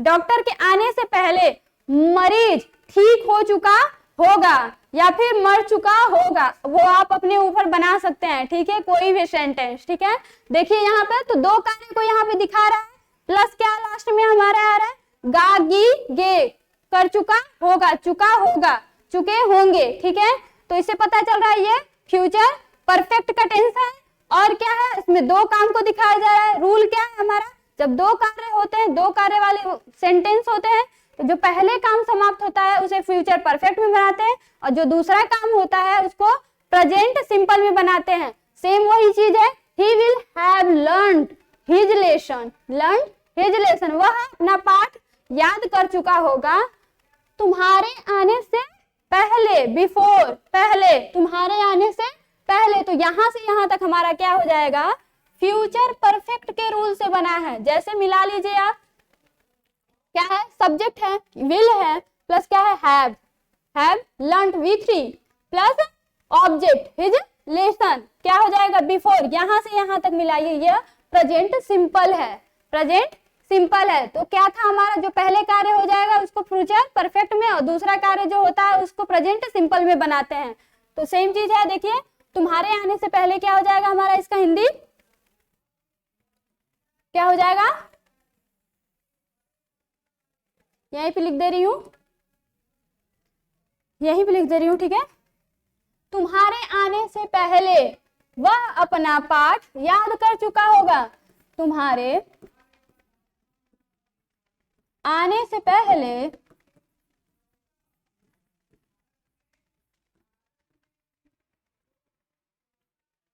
डॉक्टर के आने से पहले मरीज ठीक हो चुका होगा या फिर मर चुका होगा, वो आप अपने ऊपर बना सकते हैं। ठीक है, कोई भी सेंटेंस। ठीक है, देखिए यहाँ पे तो दो कार्य को यहाँ पे दिखा रहा है, प्लस क्या लास्ट में हमारा आ रहा है, गा गी गे, कर चुका होगा, चुका होगा, चुके होंगे। ठीक है, तो इससे पता चल रहा है ये फ्यूचर परफेक्ट का टेंस है। और क्या है, इसमें दो काम को दिखाया जा रहा है। रूल क्या है हमारा, जब दो कार्य होते हैं, दो कार्य वाले सेंटेंस होते हैं, तो जो पहले काम समाप्त होता है उसे फ्यूचर परफेक्ट में बनाते हैं, और जो दूसरा काम होता है उसको प्रेजेंट सिंपल में बनाते हैं। सेम वही चीज है, he will have learned his lesson, learned his lesson, वह अपना पाठ याद कर चुका होगा तुम्हारे आने से पहले, बिफोर, पहले, तुम्हारे आने से पहले। तो यहां से यहां तक हमारा क्या हो जाएगा, फ्यूचर परफेक्ट के रूल से बना है। जैसे मिला लीजिए आप, क्या है, सब्जेक्ट है, विल है, प्लस क्या है, have learned V3 plus object his lesson, क्या हो जाएगा, बिफोर। यहां से यहां तक मिलाइए, यह प्रेजेंट सिंपल है, प्रेजेंट सिंपल है। तो क्या था हमारा, जो पहले कार्य हो जाएगा उसको फ्यूचर परफेक्ट में, और दूसरा कार्य जो होता है उसको प्रेजेंट सिंपल में बनाते हैं। तो सेम चीज है, देखिए तुम्हारे आने से पहले क्या हो जाएगा हमारा, इसका हिंदी क्या हो जाएगा, यहीं पे लिख दे रही हूँ, यहीं पे लिख दे रही हूँ, ठीक है। तुम्हारे आने से पहले वह अपना पाठ याद कर चुका होगा। तुम्हारे आने से पहले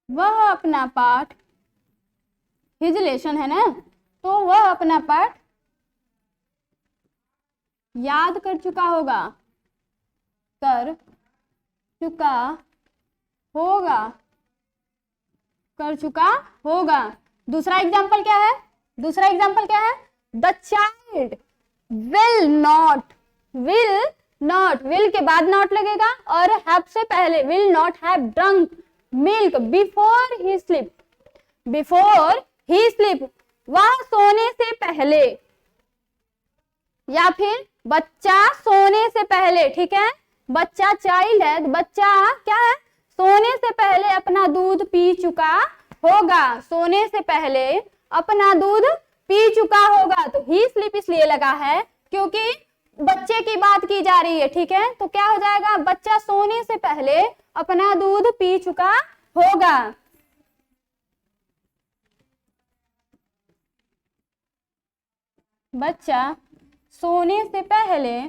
वह अपना पाठ, हिजलेशन है ना, तो वह अपना पाठ याद कर चुका होगा, कर चुका होगा, कर चुका होगा। दूसरा एग्जाम्पल क्या है, दूसरा एग्जाम्पल क्या है, the child will not, will not, will के बाद नॉट लगेगा और हैव से पहले, will not have drunk milk before he sleep, before he sleep, वह सोने से पहले, या फिर बच्चा सोने से पहले, ठीक है, बच्चा चाइल्ड है, बच्चा क्या है, सोने से पहले अपना दूध पी चुका होगा, सोने से पहले अपना दूध पी चुका होगा। तो ही स्लीप इसलिए लगा है क्योंकि बच्चे की बात की जा रही है, ठीक है। तो क्या हो जाएगा, बच्चा सोने से पहले अपना दूध पी चुका होगा। बच्चा सोने से पहले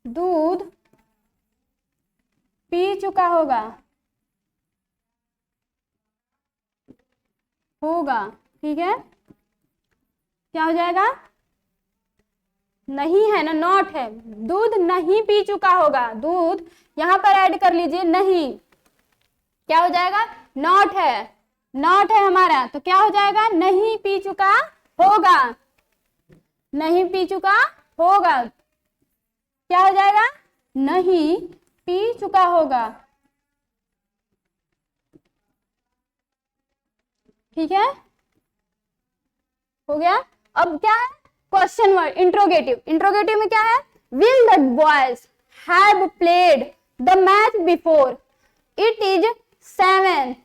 दूध पी चुका होगा, ठीक है। क्या हो जाएगा, नहीं है ना, नॉट है, दूध नहीं पी चुका होगा, दूध यहां पर ऐड कर लीजिए, नहीं, क्या हो जाएगा, नॉट है, नॉट है हमारा, तो क्या हो जाएगा, नहीं पी चुका होगा, नहीं पी चुका होगा, क्या हो जाएगा, नहीं पी चुका होगा, ठीक है, हो गया। अब क्या है, क्वेश्चन वर्ड, इंट्रोगेटिव, इंट्रोगेटिव में क्या है, will the boys have played the match before it is 7,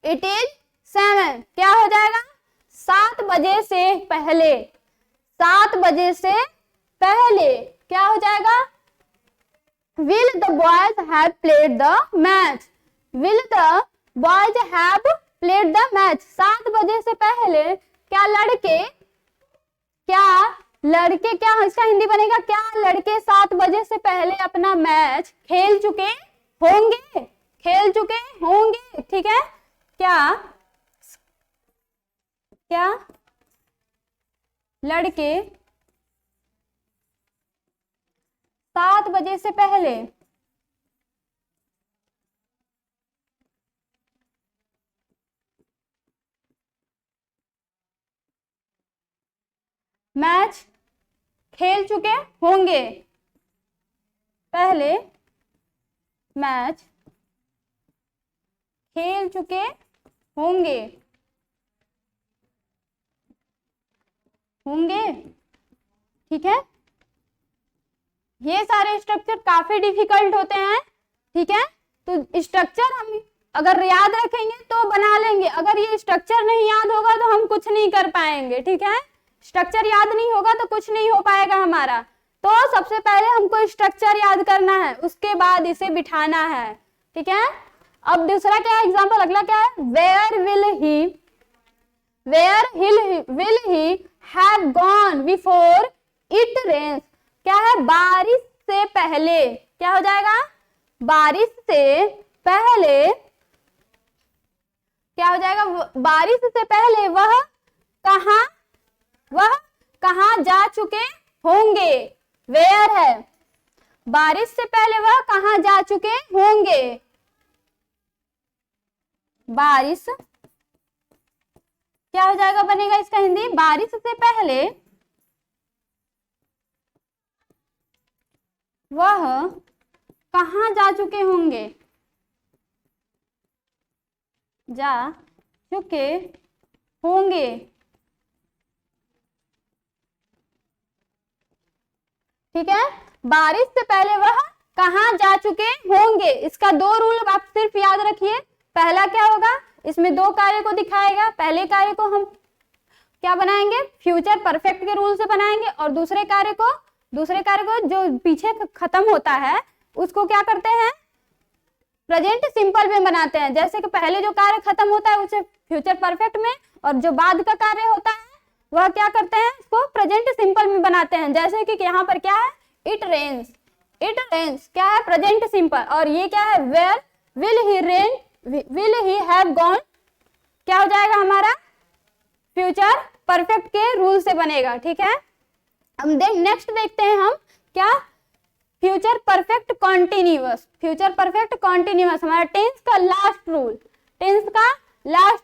it is 7, क्या हो जाएगा, 7 बजे से पहले, 7 बजे से पहले, क्या हो जाएगा, will the boys have played the match, will the boys have played the match, 7 बजे से पहले क्या लड़के, क्या लड़के, क्या इसका हिंदी बनेगा, क्या लड़के 7 बजे से पहले अपना मैच खेल चुके होंगे, खेल चुके होंगे, ठीक है। क्या क्या लड़के 7 बजे से पहले मैच खेल चुके होंगे, पहले मैच खेल चुके होंगे, ठीक है। ये सारे स्ट्रक्चर काफी डिफिकल्ट होते हैं, ठीक है। तो स्ट्रक्चर हम अगर याद रखेंगे तो बना लेंगे, अगर ये स्ट्रक्चर नहीं याद होगा तो हम कुछ नहीं कर पाएंगे, ठीक है। स्ट्रक्चर याद नहीं होगा तो कुछ नहीं हो पाएगा हमारा। तो सबसे पहले हमको स्ट्रक्चर याद करना है, उसके बाद इसे बिठाना है, ठीक है। अब दूसरा क्या है एग्जाम्पल, अगला क्या है, where will he have gone before it rains, क्या है, बारिश से पहले, क्या हो जाएगा, बारिश से पहले, क्या हो जाएगा, बारिश से पहले वह कहां जा चुके होंगे, वेयर है, बारिश से पहले वह कहां जा चुके होंगे, बारिश, क्या हो जाएगा बनेगा इसका हिंदी, बारिश से पहले वह कहां जा चुके होंगे, जा चुके होंगे, ठीक है। बारिश से पहले वह कहां जा चुके होंगे, इसका 2 रूल आप सिर्फ याद रखिए। पहला क्या होगा, इसमें दो कार्य को दिखाएगा। पहले कार्य को हम क्या बनाएंगे, फ्यूचर परफेक्ट के रूल से बनाएंगे, और दूसरे कार्य को जो पीछे खत्म होता है उसको क्या करते हैं, प्रेजेंट सिंपल में बनाते हैं। जैसे कि पहले जो कार्य खत्म होता है उसे फ्यूचर परफेक्ट में, और जो बाद का कार्य होता है वह क्या करते हैं, इसको प्रेजेंट सिंपल में बनाते हैं। जैसे कि यहाँ पर क्या है, इट रेन्स क्या है, प्रेजेंट सिंपल, और ये क्या है, where will he have gone, क्या हो जाएगा हमारा, फ्यूचर परफेक्ट के रूल से बनेगा। ठीक है, अब नेक्स्ट देखते हैं हम क्या, फ्यूचर परफेक्ट कॉन्टिन्यूअस। हमारा टेंस का लास्ट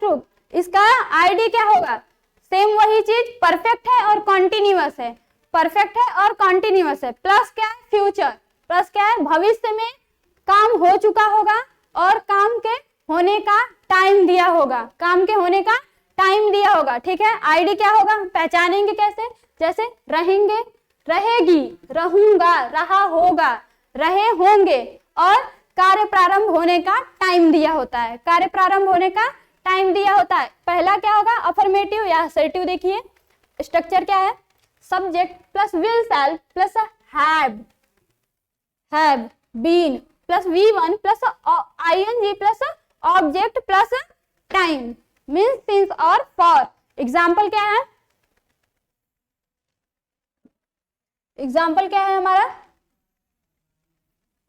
रूल, इसका आईडी क्या होगा, सेम वही चीज, परफेक्ट है और कॉन्टिन्यूअस है, प्लस क्या है, फ्यूचर, प्लस क्या है, भविष्य में काम हो चुका होगा और काम के होने का टाइम दिया होगा, ठीक है। आईडी क्या होगा, पहचानेंगे कैसे, जैसे रहेंगे, रहेगी, रहूंगा, रहा होगा, रहे होंगे, और कार्य प्रारंभ होने का टाइम दिया होता है, पहला क्या होगा, अफर्मेटिव या असर्टिव। देखिए स्ट्रक्चर क्या है, subject plus will shall plus have been plus V1 plus ing plus object plus time, means since और फॉर। एग्जाम्पल क्या है, हमारा,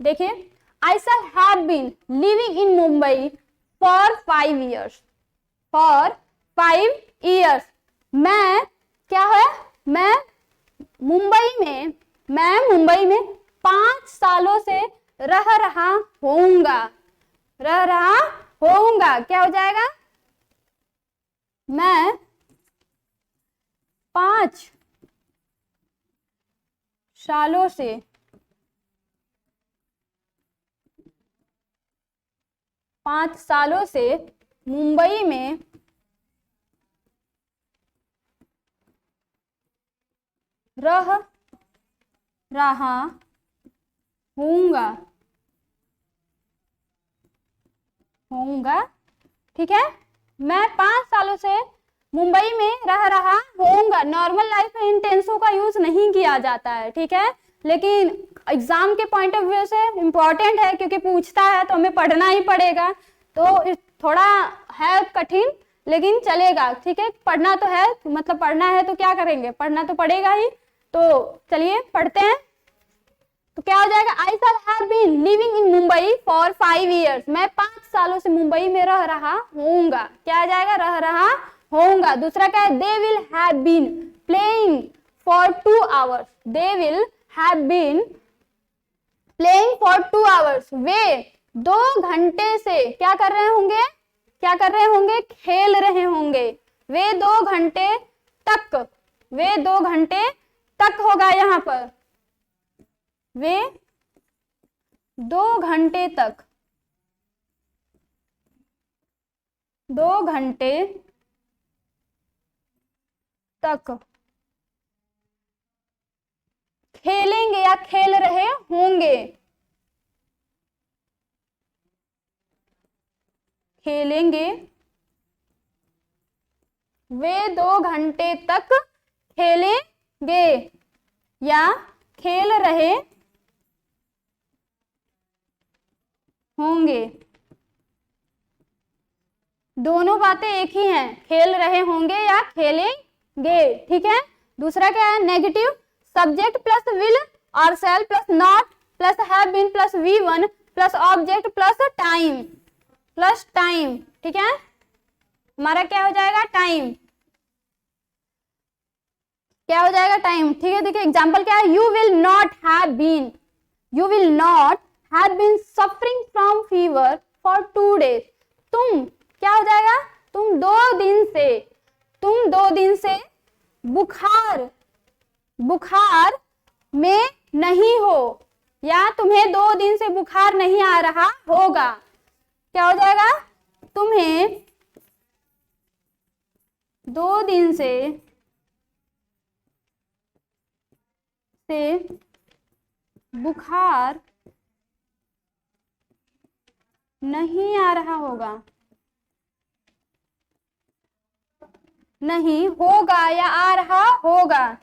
देखिए, I shall have been living in Mumbai for 5 years. मैं क्या है, मैं मुंबई में 5 सालों से रह रहा होऊंगा, क्या हो जाएगा, मैं 5 सालों से मुंबई में रह रहा होऊंगा, ठीक है। मैं 5 सालों से मुंबई में रह रहा होऊंगा। नॉर्मल लाइफ में इन टेंसों का यूज नहीं किया जाता है, ठीक है, लेकिन एग्जाम के पॉइंट ऑफ व्यू से इम्पोर्टेंट है, क्योंकि पूछता है तो हमें पढ़ना ही पड़ेगा। तो थोड़ा है कठिन, लेकिन चलेगा, ठीक है। पढ़ना तो है, मतलब पढ़ना है तो क्या करेंगे, पढ़ना तो पड़ेगा ही। तो चलिए पढ़ते हैं। तो क्या हो जाएगा, I shall have been living in Mumbai for 5 years. मैं 5 सालों से मुंबई में रह रहा होऊंगा, क्या आ जाएगा, रह रहा होऊंगा। दूसरा क्या है, they will have been playing for 2 hours. they will have been playing for 2 hours. वे 2 घंटे से क्या कर रहे होंगे, खेल रहे होंगे। वे 2 घंटे तक होगा यहाँ पर, वे 2 घंटे तक खेलेंगे या खेल रहे होंगे, खेलेंगे। वे 2 घंटे तक खेलेंगे या खेल रहे होंगे। दोनों बातें एक ही हैं, खेल रहे होंगे या खेलेंगे, ठीक है। दूसरा क्या है, नेगेटिव, सब्जेक्ट प्लस विल और shall plus not plus have been plus V1 plus object plus time, ठीक है। हमारा क्या हो जाएगा, टाइम, ठीक है। देखिए एग्जाम्पल क्या है, you will not have been suffering from fever for 2 days. तुम क्या हो जाएगा, तुम 2 दिन से बुखार में नहीं हो, या तुम्हें 2 दिन से बुखार नहीं आ रहा होगा। क्या हो जाएगा, तुम्हें 2 दिन से बुखार नहीं आ रहा होगा। नहीं, होगा या आ रहा होगा।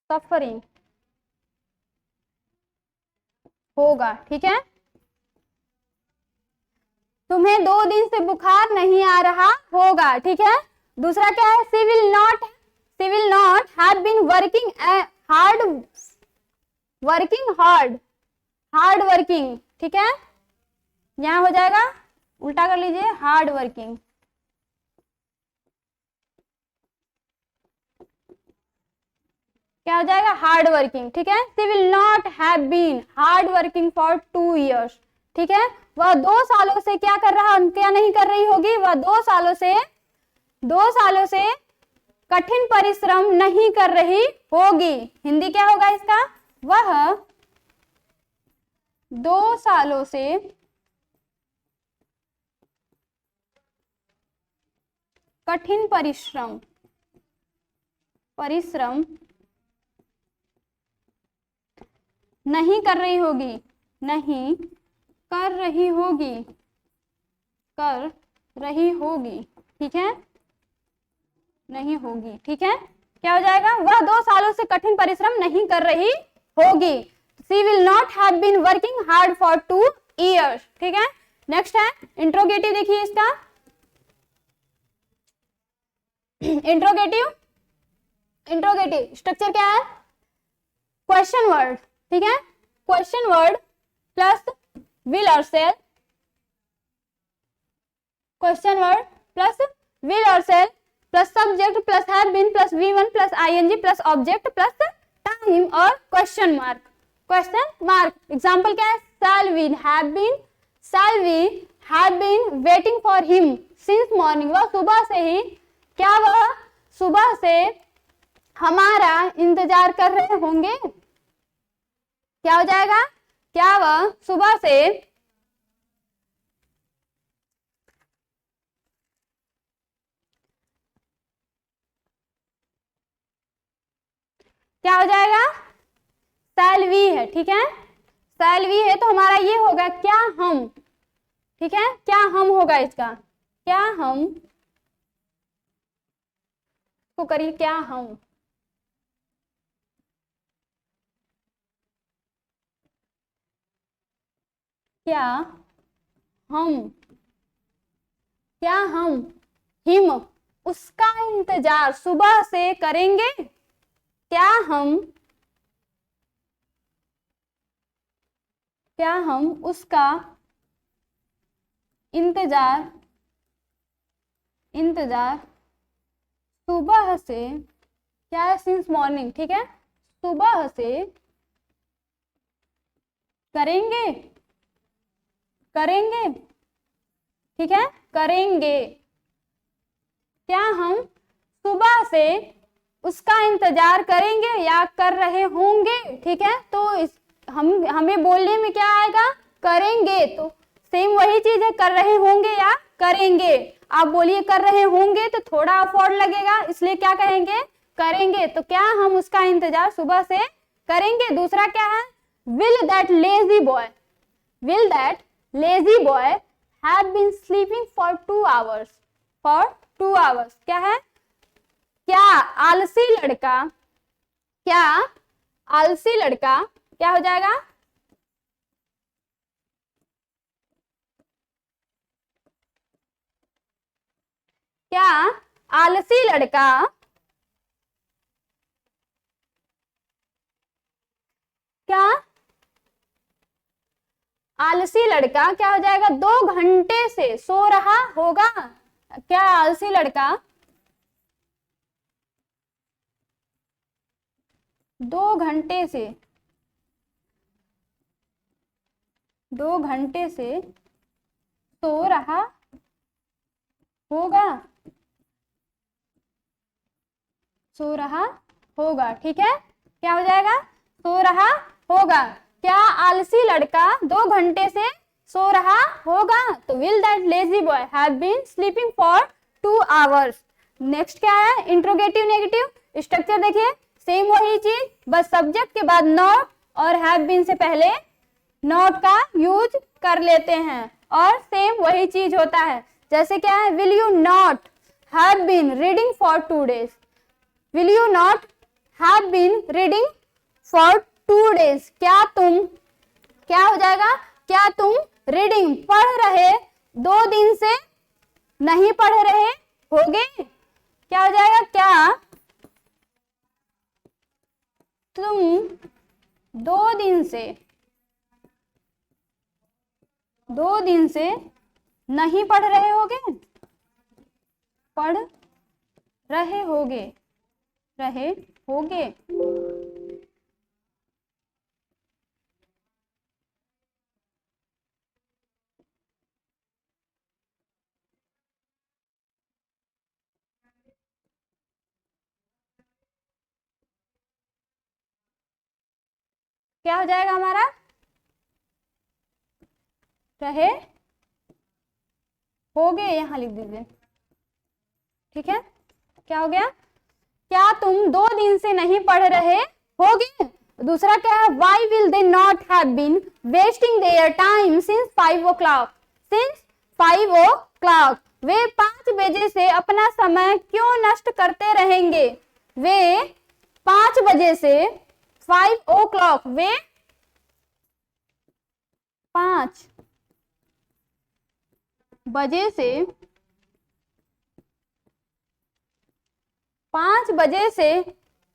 सफरिंग होगा, ठीक है। तुम्हें 2 दिन से बुखार नहीं आ रहा होगा, ठीक है। दूसरा क्या है, she will not have been working hard working, ठीक है। यहां हो जाएगा, उल्टा कर लीजिए, हार्ड वर्किंग। क्या हो जाएगा, हार्ड वर्किंग, ठीक है। She will not have been hard working for 2 years, ठीक है। वह 2 सालों से क्या कर रहा, क्या नहीं कर रही होगी, वह 2 सालों से कठिन परिश्रम नहीं कर रही होगी। हिंदी क्या होगा इसका, वह 2 सालों से कठिन परिश्रम नहीं कर रही होगी, ठीक है, नहीं होगी, ठीक है। क्या हो जाएगा, वह 2 सालों से कठिन परिश्रम नहीं कर रही होगी। She will not have been working hard for 2 years, ठीक है। नेक्स्ट है इंट्रोगेटिव, देखिए इसका इंट्रोगेटिव स्ट्रक्चर क्या है, क्वेश्चन वर्ड, ठीक है। क्वेश्चन वर्ड प्लस विल और shall, question word plus will और shall plus subject plus have been plus V1 plus ing plus object plus time और क्वेश्चन मार्क। एग्जाम्पल क्या है, shall we have been waiting for him since morning, वह सुबह से हमारा इंतजार कर रहे होंगे। क्या हो जाएगा, क्या वह सुबह से क्या हो जाएगा, shall we है, ठीक है। shall we है तो हमारा ये होगा क्या हम, ठीक है। क्या हम होगा इसका, क्या हम को करिए, क्या हम, क्या हम हिम उसका इंतजार सुबह से करेंगे। क्या हम उसका इंतजार सुबह से, क्या है, सिंस मॉर्निंग, ठीक है, सुबह से करेंगे, ठीक है, करेंगे। क्या हम सुबह से उसका इंतजार करेंगे या कर रहे होंगे, ठीक है। तो हमें बोलने में क्या आएगा, करेंगे, तो सेम वही चीज है, कर रहे होंगे या करेंगे। आप बोलिए कर रहे होंगे तो थोड़ा अफोर्ड लगेगा, इसलिए क्या कहेंगे, करेंगे। तो क्या हम उसका इंतजार सुबह से करेंगे। दूसरा क्या है, will that lazy boy have been sleeping for 2 hours, क्या है, क्या आलसी लड़का क्या हो जाएगा, क्या आलसी लड़का क्या हो जाएगा, 2 घंटे से सो रहा होगा। क्या आलसी लड़का 2 घंटे से सो रहा होगा, ठीक है। क्या हो जाएगा, सो रहा होगा। क्या आलसी लड़का 2 घंटे से सो रहा होगा, तो will that lazy boy have been sleeping for 2 hours। Next क्या है, इंट्रोगेटिव नेगेटिव स्ट्रक्चर, देखिए सेम वही चीज, बस सब्जेक्ट के बाद नॉट और हैव बीन से पहले नॉट का यूज कर लेते हैं और सेम वही चीज होता है। जैसे क्या है, will you not have been reading for 2 days, will you not have been reading for 2 days, क्या तुम, क्या हो जाएगा, क्या तुम रीडिंग पढ़ रहे 2 दिन से नहीं पढ़ रहे होगे, क्या हो जाएगा, क्या तुम 2 दिन से नहीं पढ़ रहे होगे, पढ़ रहे होगे, रहे होगे। क्या हो जाएगा हमारा, रहे होगे, यहां लिख दीजिए, ठीक है। क्या हो गया, क्या तुम 2 दिन से नहीं पढ़ रहे होगे। दूसरा क्या है, why will they not have been wasting their time since 5 o'clock, since 5 o'clock, वे 5 बजे से अपना समय क्यों नष्ट करते रहेंगे, वे 5 बजे से 5 o'clock, वे 5 बजे से 5 बजे से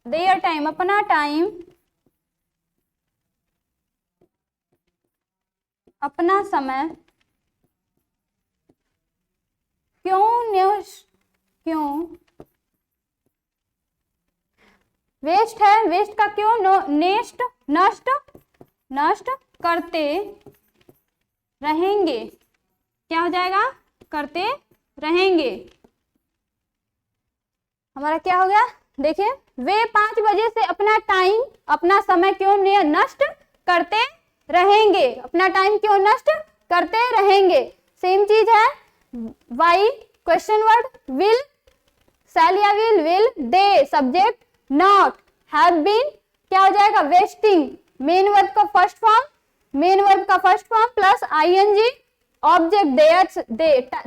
देयर टाइम, अपना टाइम, अपना समय क्यों वेस्ट है, वेस्ट का क्यों नष्ट करते रहेंगे, क्या हो जाएगा, करते रहेंगे। हमारा क्या हो गया, देखिए, वे 5 बजे से अपना टाइम, अपना समय क्यों नष्ट करते रहेंगे, अपना टाइम क्यों नष्ट करते रहेंगे। सेम चीज है, why question word, will shall या will they subject, not have been, क्या हो जाएगा, वेस्टिंग, मेन वर्ब का first form plus ING, object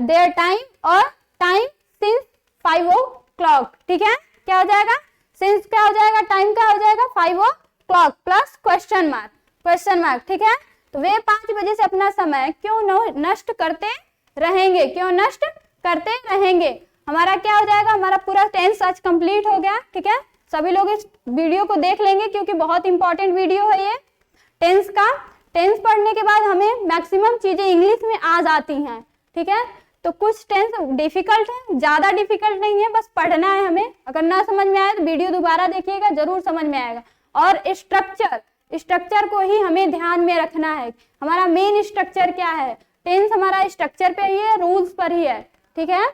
their time और टाइम सिंस 5 o'clock, ठीक है। क्या हो जाएगा, सिंस क्या हो जाएगा, टाइम क्या हो जाएगा, 5 o'clock प्लस क्वेश्चन मार्क, ठीक है। तो वे 5 बजे से अपना समय क्यों नष्ट करते रहेंगे, क्यों नष्ट करते रहेंगे। हमारा क्या हो जाएगा, हमारा पूरा टेंस आज कंप्लीट हो गया, ठीक है। सभी लोग इस वीडियो को देख लेंगे क्योंकि बहुत इंपॉर्टेंट वीडियो है ये टेंस का। टेंस पढ़ने के बाद हमें मैक्सिमम चीजें इंग्लिश में आ जाती हैं, ठीक है। तो कुछ टेंस डिफिकल्ट है, ज्यादा डिफिकल्ट नहीं है, बस पढ़ना है हमें। अगर ना समझ में आए तो वीडियो दोबारा देखिएगा, जरूर समझ में आएगा। और स्ट्रक्चर को ही हमें ध्यान में रखना है। हमारा मेन स्ट्रक्चर क्या है, टेंस हमारा स्ट्रक्चर पे ही है, रूल्स पर ही है, ठीक है।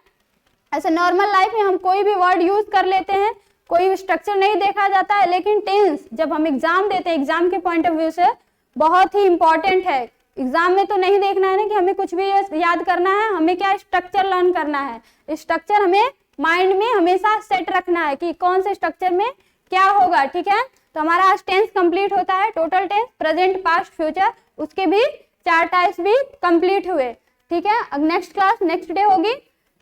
ऐसे नॉर्मल लाइफ में हम कोई भी वर्ड यूज कर लेते हैं, कोई स्ट्रक्चर नहीं देखा जाता है, लेकिन टेंस जब हम एग्जाम देते हैं, एग्जाम के पॉइंट ऑफ व्यू से बहुत ही इंपॉर्टेंट है। एग्जाम में तो नहीं देखना है ना कि हमें कुछ भी याद करना है, हमें क्या स्ट्रक्चर लर्न करना है। स्ट्रक्चर हमें माइंड में हमेशा सेट रखना है कि कौन से स्ट्रक्चर में क्या होगा, ठीक है। तो हमारा आज टेंस कंप्लीट होता है, total tense, present, past, future, उसके भी 4 टाइप्स भी कंप्लीट हुए, ठीक है। अब नेक्स्ट क्लास नेक्स्ट डे होगी,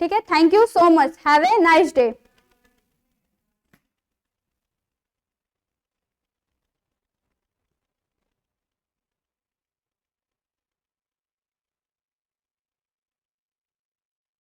ठीक है। Thank you so much, have a nice day.